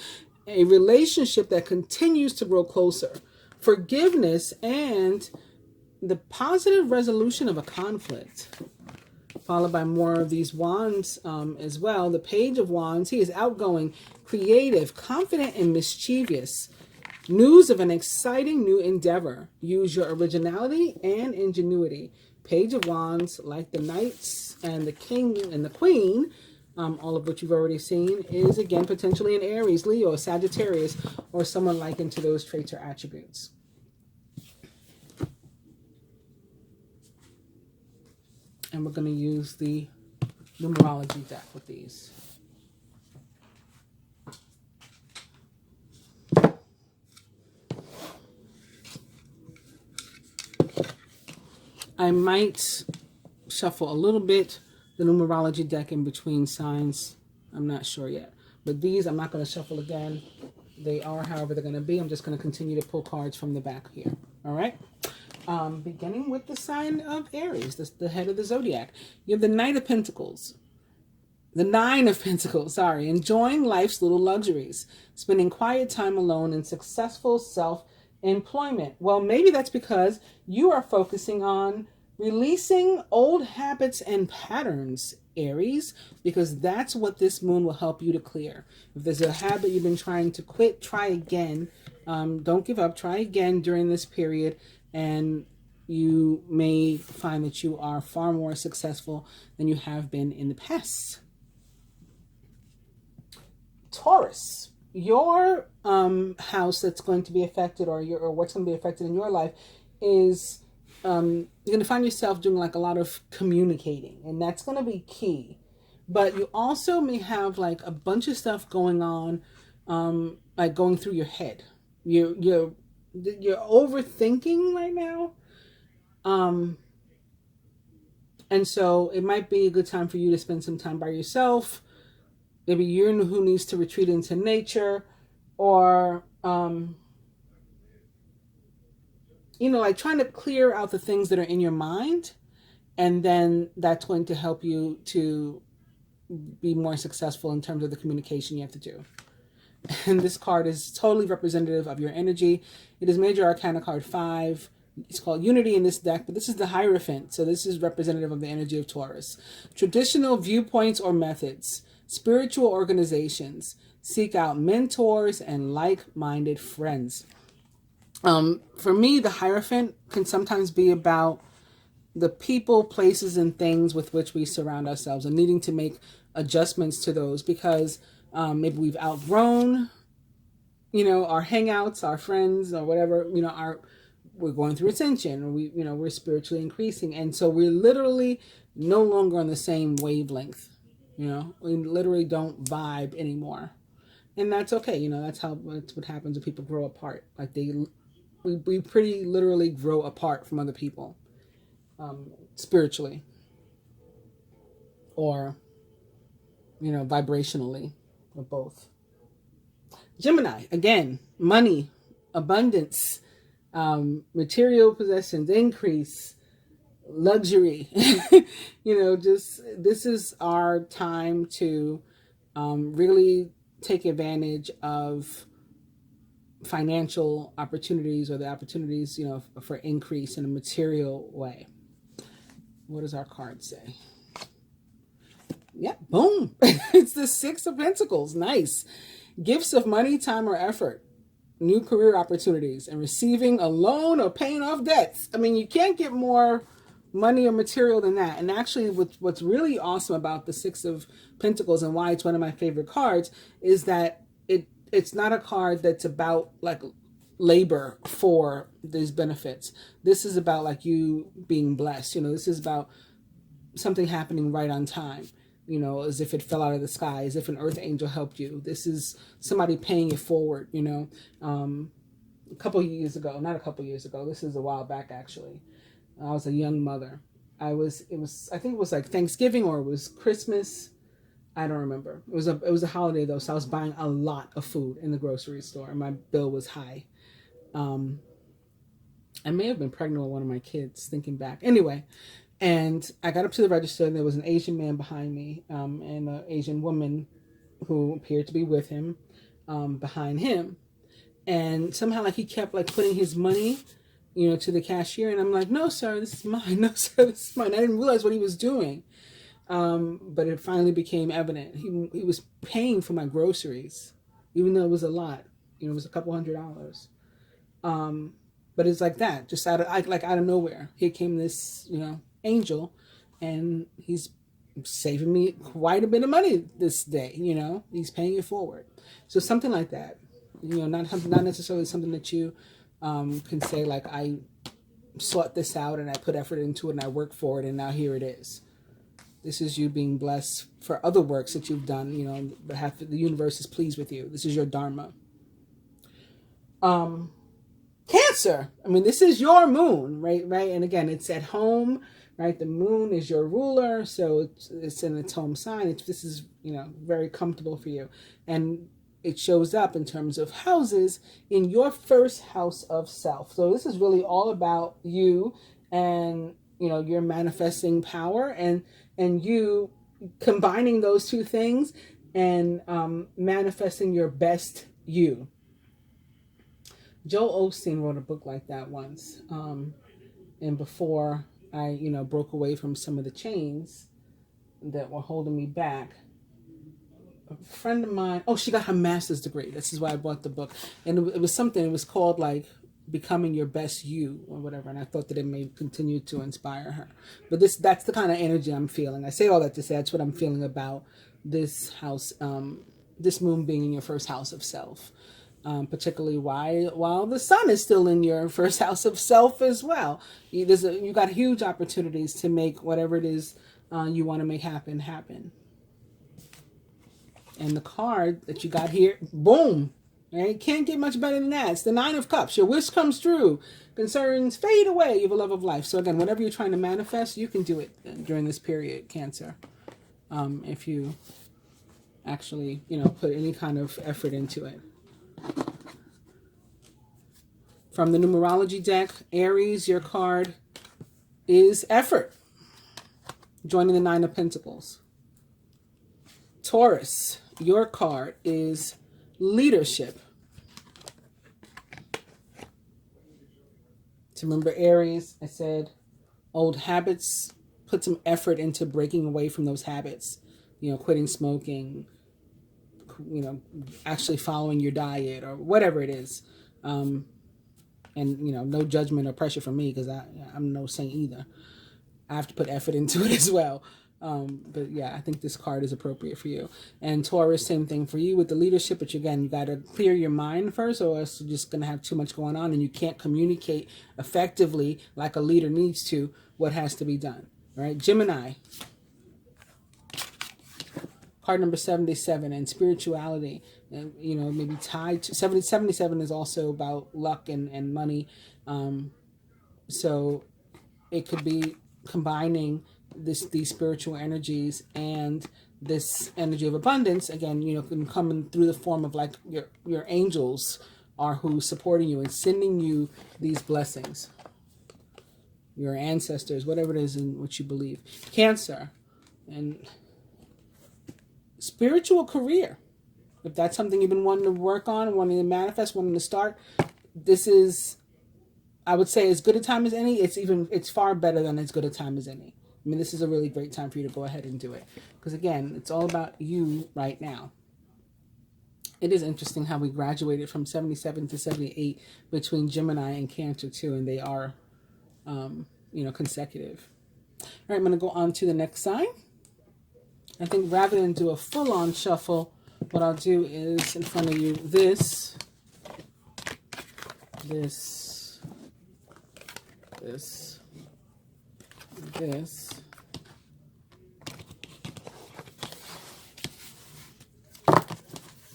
A relationship that continues to grow closer. Forgiveness and the positive resolution of a conflict. Followed by more of these wands as well. The Page of Wands. He is outgoing, creative, confident, and mischievous. News of an exciting new endeavor. Use your originality and ingenuity. Page of Wands, like the Knights and the King and the Queen, all of which you've already seen, is again potentially an Aries, Leo, Sagittarius, or someone likened to those traits or attributes. And we're going to use the numerology deck with these. I might shuffle a little bit the numerology deck in between signs. I'm not sure yet. But these I'm not going to shuffle again. They are however they're going to be. I'm just going to continue to pull cards from the back here. All right. Beginning with the sign of Aries, the head of the zodiac. You have the Knight of Pentacles. The Nine of Pentacles, sorry. Enjoying life's little luxuries. Spending quiet time alone and successful self-employment. Well, maybe that's because you are focusing on releasing old habits and patterns, Aries, because that's what this moon will help you to clear. If there's a habit you've been trying to quit, try again. Don't give up. Try again during this period, and you may find that you are far more successful than you have been in the past. Taurus, your house that's going to be affected, or what's going to be affected in your life, is you're going to find yourself doing like a lot of communicating, and that's going to be key. But you also may have like a bunch of stuff going on, like going through your head. You're overthinking right now. And so it might be a good time for you to spend some time by yourself. Maybe you're who needs to retreat into nature, or, like trying to clear out the things that are in your mind. And then that's going to help you to be more successful in terms of the communication you have to do. And this card is totally representative of your energy. It is Major Arcana card 5. It's called Unity in this deck, but this is the Hierophant. So this is representative of the energy of Taurus. Traditional viewpoints or methods. Spiritual organizations. Seek out mentors and like-minded friends. For me, the Hierophant can sometimes be about the people, places, and things with which we surround ourselves, and needing to make adjustments to those because maybe we've outgrown, our hangouts, our friends, or whatever, we're going through ascension, or we're spiritually increasing. And so we're literally no longer on the same wavelength. We literally don't vibe anymore. And that's okay. That's what happens when people grow apart. Like we pretty literally grow apart from other people, spiritually or, vibrationally, or both. Gemini, again, money, abundance, material possessions, increase, luxury. Just this is our time to really take advantage of financial opportunities, or the opportunities, for increase in a material way. What does our card say? Yeah, boom. It's the Six of Pentacles. Nice. Gifts of money, time, or effort. New career opportunities, and receiving a loan or paying off debts. I mean, you can't get more money or material than that. And actually, what's really awesome about the Six of Pentacles, and why it's one of my favorite cards, is that it's not a card that's about like labor for these benefits. This is about like you being blessed. This is about something happening right on time. As if it fell out of the sky, as if an earth angel helped you. This is somebody paying it forward, a couple years ago, not a couple years ago, this is a while back actually. I was a young mother. I think it was like Thanksgiving, or it was Christmas. I don't remember. It was a holiday though, so I was buying a lot of food in the grocery store, and my bill was high. I may have been pregnant with one of my kids, thinking back. Anyway, and I got up to the register, and there was an Asian man behind me, and an Asian woman who appeared to be with him, behind him. And somehow, like, he kept like putting his money, to the cashier, and I'm like, no, sir, this is mine. No, sir, this is mine. I didn't realize what he was doing. But it finally became evident. He was paying for my groceries, even though it was a lot. It was a couple $100. But it's like that, just out of nowhere. Here came this, angel, and he's saving me quite a bit of money this day. He's paying it forward. So something like that. Not necessarily something that you can say like, I sought this out and I put effort into it and I worked for it and now here it is. This is you being blessed for other works that you've done. The universe is pleased with you. This is your dharma. Cancer. I mean, this is your moon, right? And again, it's at home, right? The moon is your ruler, so it's in its home sign. This is, very comfortable for you. And it shows up in terms of houses in your first house of self. So this is really all about you and, your manifesting power and you combining those two things and manifesting your best you. Joel Osteen wrote a book like that once. And before I, broke away from some of the chains that were holding me back, a friend of mine, she got her master's degree. This is why I bought the book. And it was called like Becoming Your Best You or whatever. And I thought that it may continue to inspire her. But that's the kind of energy I'm feeling. I say all that to say that's what I'm feeling about this house, this moon being in your first house of self. Particularly while the sun is still in your first house of self as well. You got huge opportunities to make whatever it is you want to make happen. And the card that you got here, boom, right? Can't get much better than that. It's the Nine of Cups. Your wish comes true. Concerns fade away. You have a love of life. So again, whatever you're trying to manifest, you can do it during this period, Cancer. If you actually, put any kind of effort into it. From the numerology deck, Aries, your card is effort. Joining the Nine of Pentacles. Taurus, your card is leadership. So remember Aries, I said old habits, put some effort into breaking away from those habits. Quitting smoking, actually following your diet or whatever it is. And, no judgment or pressure from me because I'm no saint either. I have to put effort into it as well. But yeah, I think this card is appropriate for you. And Taurus, same thing for you with the leadership, but again, you got to clear your mind first, or else you're just going to have too much going on and you can't communicate effectively like a leader needs to what has to be done. All right, Gemini. Card number 77, and spirituality, and maybe tied to 77 is also about luck and money. So it could be combining these spiritual energies and this energy of abundance. Again, can come in through the form of like your angels are who's supporting you and sending you these blessings. Your ancestors, whatever it is in which you believe. Cancer and spiritual career. If that's something you've been wanting to work on, wanting to manifest, wanting to start, this is, I would say, as good a time as any. It's far better than as good a time as any. I mean, this is a really great time for you to go ahead and do it. Because again, it's all about you right now. It is interesting how we graduated from 77 to 78 between Gemini and Cancer too, and they are, consecutive. All right, I'm going to go on to the next sign. I think rather than do a full-on shuffle, what I'll do is in front of you this,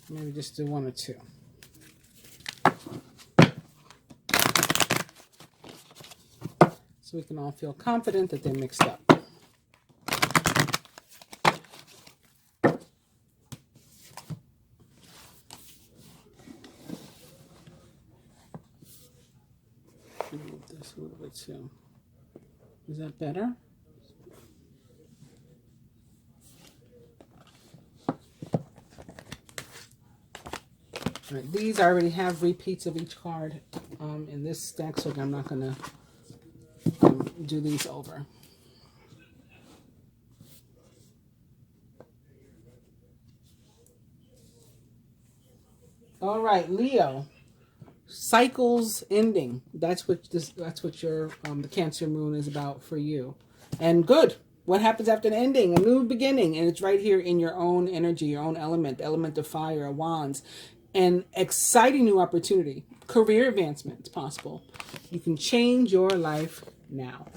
maybe just do one or two. So we can all feel confident that they're mixed up. Move this a little bit too. Is that better? All right, these I already have repeats of each card in this stack, so I'm not going to do these over. All right, Leo. Cycles ending. That's what your the Cancer moon is about for you. And good. What happens after an ending? A new beginning. And it's right here in your own energy, your own element, the element of fire, wands. An exciting new opportunity. Career advancement is possible. You can change your life now.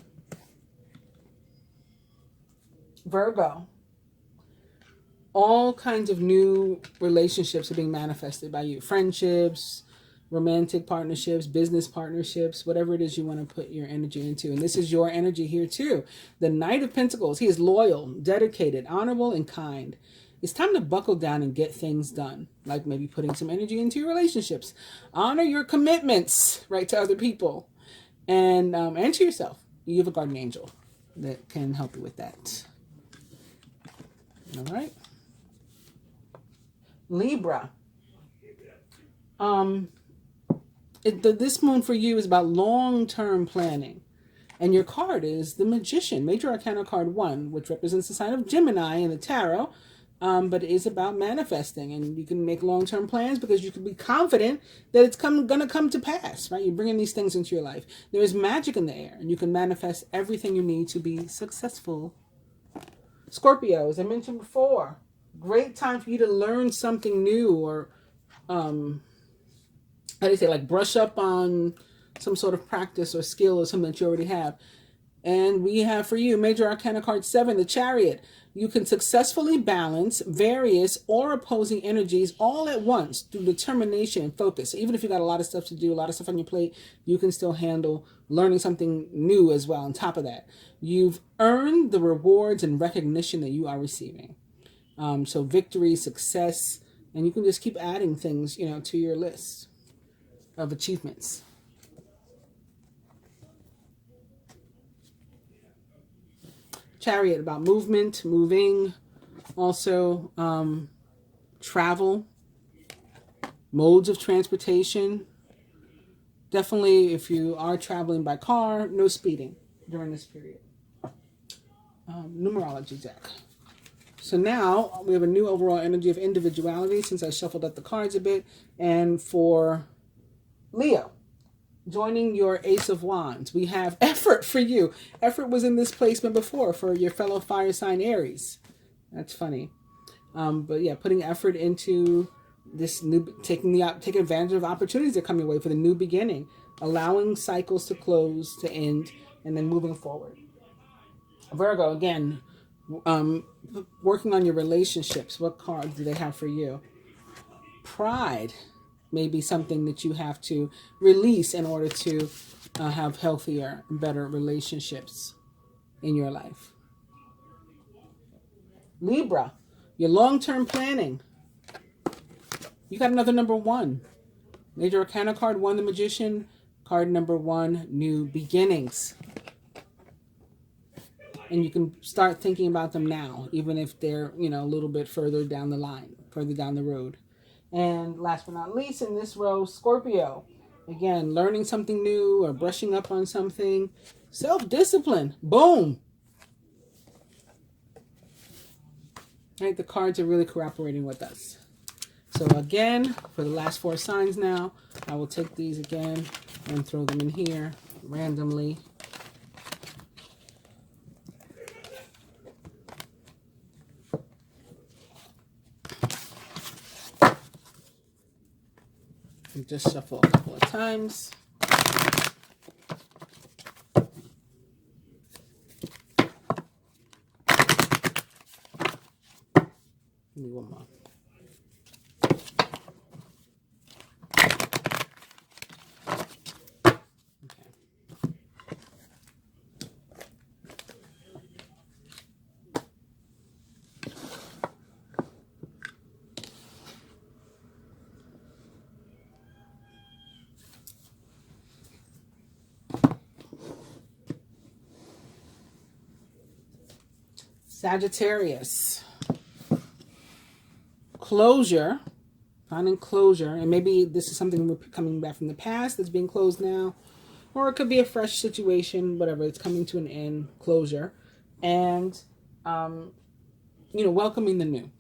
Virgo. All kinds of new relationships are being manifested by you. Friendships, romantic partnerships, business partnerships, whatever it is you want to put your energy into. And this is your energy here too. The Knight of Pentacles. He is loyal, dedicated, honorable, and kind. It's time to buckle down and get things done. Like maybe putting some energy into your relationships. Honor your commitments, right, to other people. And to yourself. You have a guardian angel that can help you with that. All right. Libra. This moon for you is about long-term planning. And your card is the Magician, Major Arcana card 1, which represents the sign of Gemini in the tarot. But it is about manifesting, and you can make long-term plans because you can be confident that it's going to come to pass, right? You're bringing these things into your life. There is magic in the air, and you can manifest everything you need to be successful. Scorpio, as I mentioned before, great time for you to learn something new, or how do you say, like brush up on some sort of practice or skill or something that you already have. And we have for you Major Arcana card 7, the Chariot. You can successfully balance various or opposing energies all at once through determination and focus. So even if you got a lot of stuff to do, a lot of stuff on your plate, you can still handle learning something new as well on top of that. You've earned the rewards and recognition that you are receiving. So victory, success, and you can just keep adding things, to your list of achievements. Chariot, about movement, moving, also travel, modes of transportation. Definitely, if you are traveling by car, no speeding during this period. Numerology deck. So now we have a new overall energy of individuality since I shuffled up the cards a bit. And for Leo, joining your Ace of Wands, we have effort for you. Effort was in this placement before for your fellow fire sign Aries. That's funny. But yeah, putting effort into this new, taking advantage of opportunities that come your way for the new beginning, allowing cycles to close, to end, and then moving forward. Virgo, again, working on your relationships. What cards do they have for you? Pride may be something that you have to release in order to have healthier, better relationships in your life. Libra, your long-term planning. You got another number 1. Major Arcana card 1, the Magician. Card number 1, new beginnings. And you can start thinking about them now, even if they're, a little bit further down the line, further down the road. And last but not least in this row, Scorpio. Again, learning something new or brushing up on something. Self-discipline. Boom. Right, the cards are really cooperating with us. So again, for the last 4 signs now, I will take these again and throw them in here randomly. And just shuffle a couple of times. Give me one more. Sagittarius. Closure. Finding closure. And maybe this is something we're coming back from the past that's being closed now. Or it could be a fresh situation, whatever. It's coming to an end. Closure. And, welcoming the new.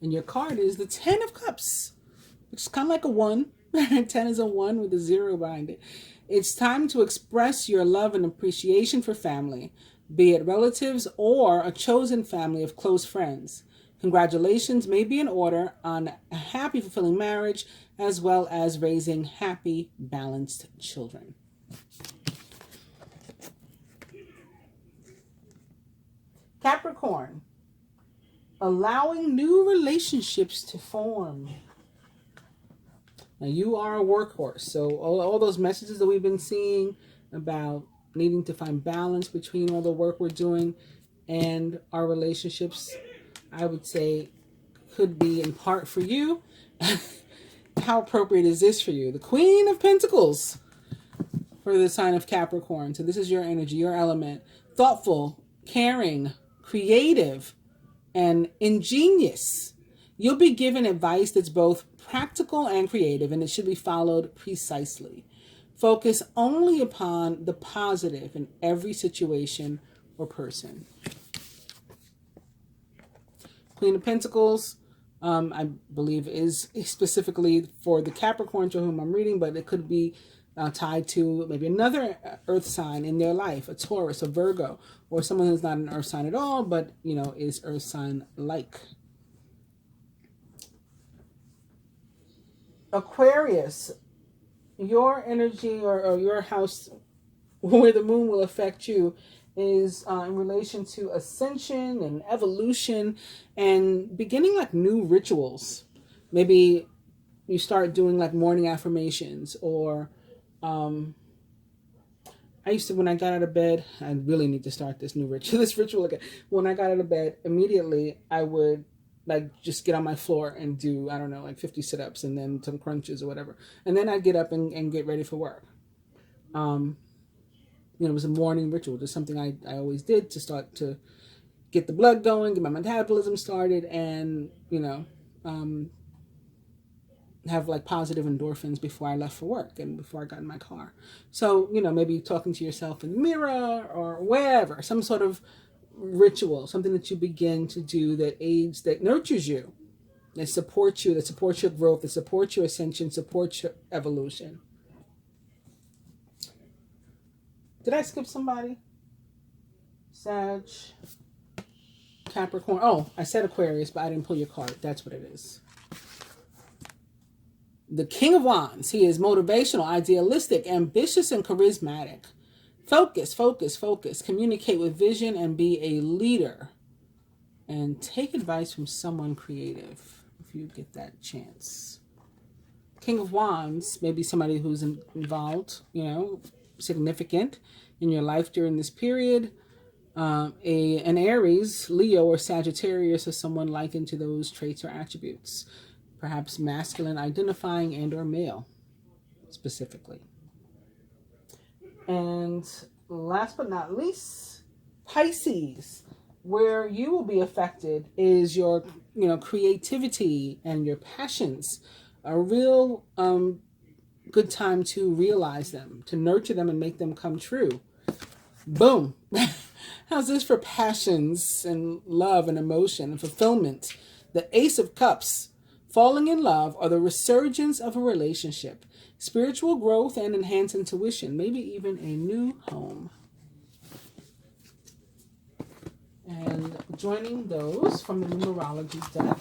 And your card is the 10 of Cups. Which is kind of like a 1. 10 is a 1 with a 0 behind it. It's time to express your love and appreciation for family, be it relatives or a chosen family of close friends. Congratulations may be in order on a happy, fulfilling marriage, as well as raising happy, balanced children. Capricorn, allowing new relationships to form. Now, you are a workhorse, so all those messages that we've been seeing about needing to find balance between all the work we're doing and our relationships, I would say, could be in part for you. How appropriate is this for you? The Queen of Pentacles for the sign of Capricorn. So this is your energy, your element. Thoughtful, caring, creative, and ingenious. You'll be given advice that's both practical and creative, and it should be followed precisely. Focus only upon the positive in every situation or person. Queen of Pentacles, I believe, is specifically for the Capricorns for whom I'm reading, but it could be tied to maybe another earth sign in their life, a Taurus, a Virgo, or someone who's not an earth sign at all, but, is earth sign-like. Aquarius, your energy or your house where the moon will affect you is in relation to ascension and evolution and beginning like new rituals. Maybe you start doing like morning affirmations, or I used to, when I got out of bed, I really need to start this new ritual, this ritual again. When I got out of bed, immediately I would just get on my floor and do, 50 sit-ups and then some crunches or whatever. And then I'd get up and get ready for work. It was a morning ritual, just something I always did to start to get the blood going, get my metabolism started, and, have like positive endorphins before I left for work and before I got in my car. So, maybe talking to yourself in the mirror or wherever, some sort of ritual, something that you begin to do that aids, that nurtures you, that supports you, that supports your growth, that supports your ascension, supports your evolution. Did I skip somebody? Sag, Capricorn. Oh, I said Aquarius, but I didn't pull your card. That's what it is. The King of Wands. He is motivational, idealistic, ambitious, and charismatic. Focus, focus, focus. Communicate with vision and be a leader. And take advice from someone creative if you get that chance. King of Wands, maybe somebody who's involved, you know, significant in your life during this period. An Aries, Leo, or Sagittarius is someone likened to those traits or attributes. Perhaps masculine identifying and or male, specifically. And last but not least, Pisces. Where you will be affected is your, you know, creativity and your passions. A real good time to realize them, to nurture them and make them come true. Boom. How's this for passions and love and emotion and fulfillment? The Ace of Cups. Falling in love or the resurgence of a relationship. Spiritual growth and enhanced intuition. Maybe even a new home. And joining those from the numerology deck.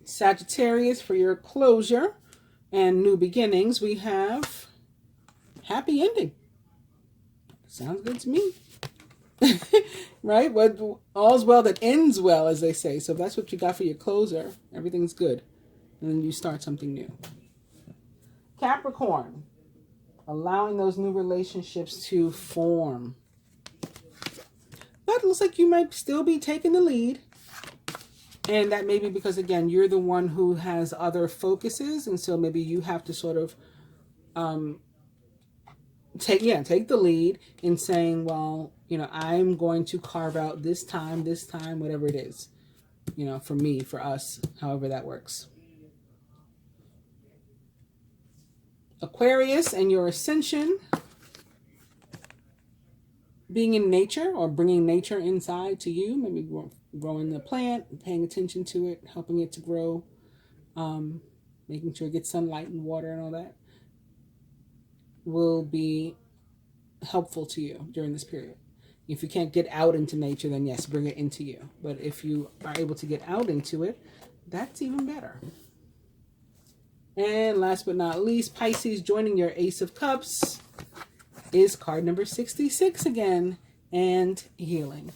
Sagittarius, for your closure and new beginnings, we have happy ending. Sounds good to me. Right? But all's well that ends well, as they say. So if that's what you got for your closer, everything's good. And then you start something new. Capricorn, allowing those new relationships to form. But it looks like you might still be taking the lead. And that may be because, again, you're the one who has other focuses. And so maybe you have to sort of take the lead in saying, well, you know, I'm going to carve out this time, whatever it is, you know, for me, for us, however that works. Aquarius and your ascension, being in nature or bringing nature inside to you, maybe growing the plant, paying attention to it, helping it to grow, making sure it gets sunlight and water and all that, will be helpful to you during this period. If you can't get out into nature, then yes, bring it into you. But if you are able to get out into it, that's even better. And last but not least, Pisces, joining your Ace of Cups is card number 66 again, and healing.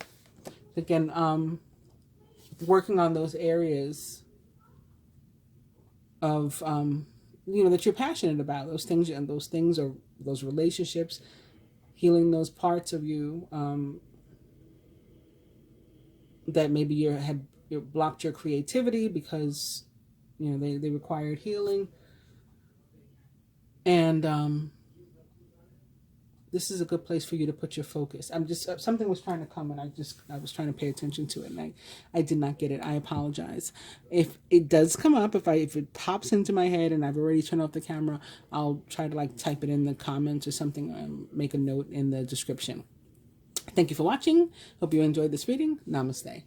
Again, working on those areas of, you know, that you're passionate about, those things or those relationships, healing those parts of you that maybe you blocked your creativity because, you know, they required healing. And this is a good place for you to put your focus. Something was trying to come and I was trying to pay attention to it and I did not get it. I apologize. If it does come up, if it pops into my head and I've already turned off the camera, I'll try to type it in the comments or something, make a note in the description. Thank you for watching. Hope you enjoyed this reading. Namaste.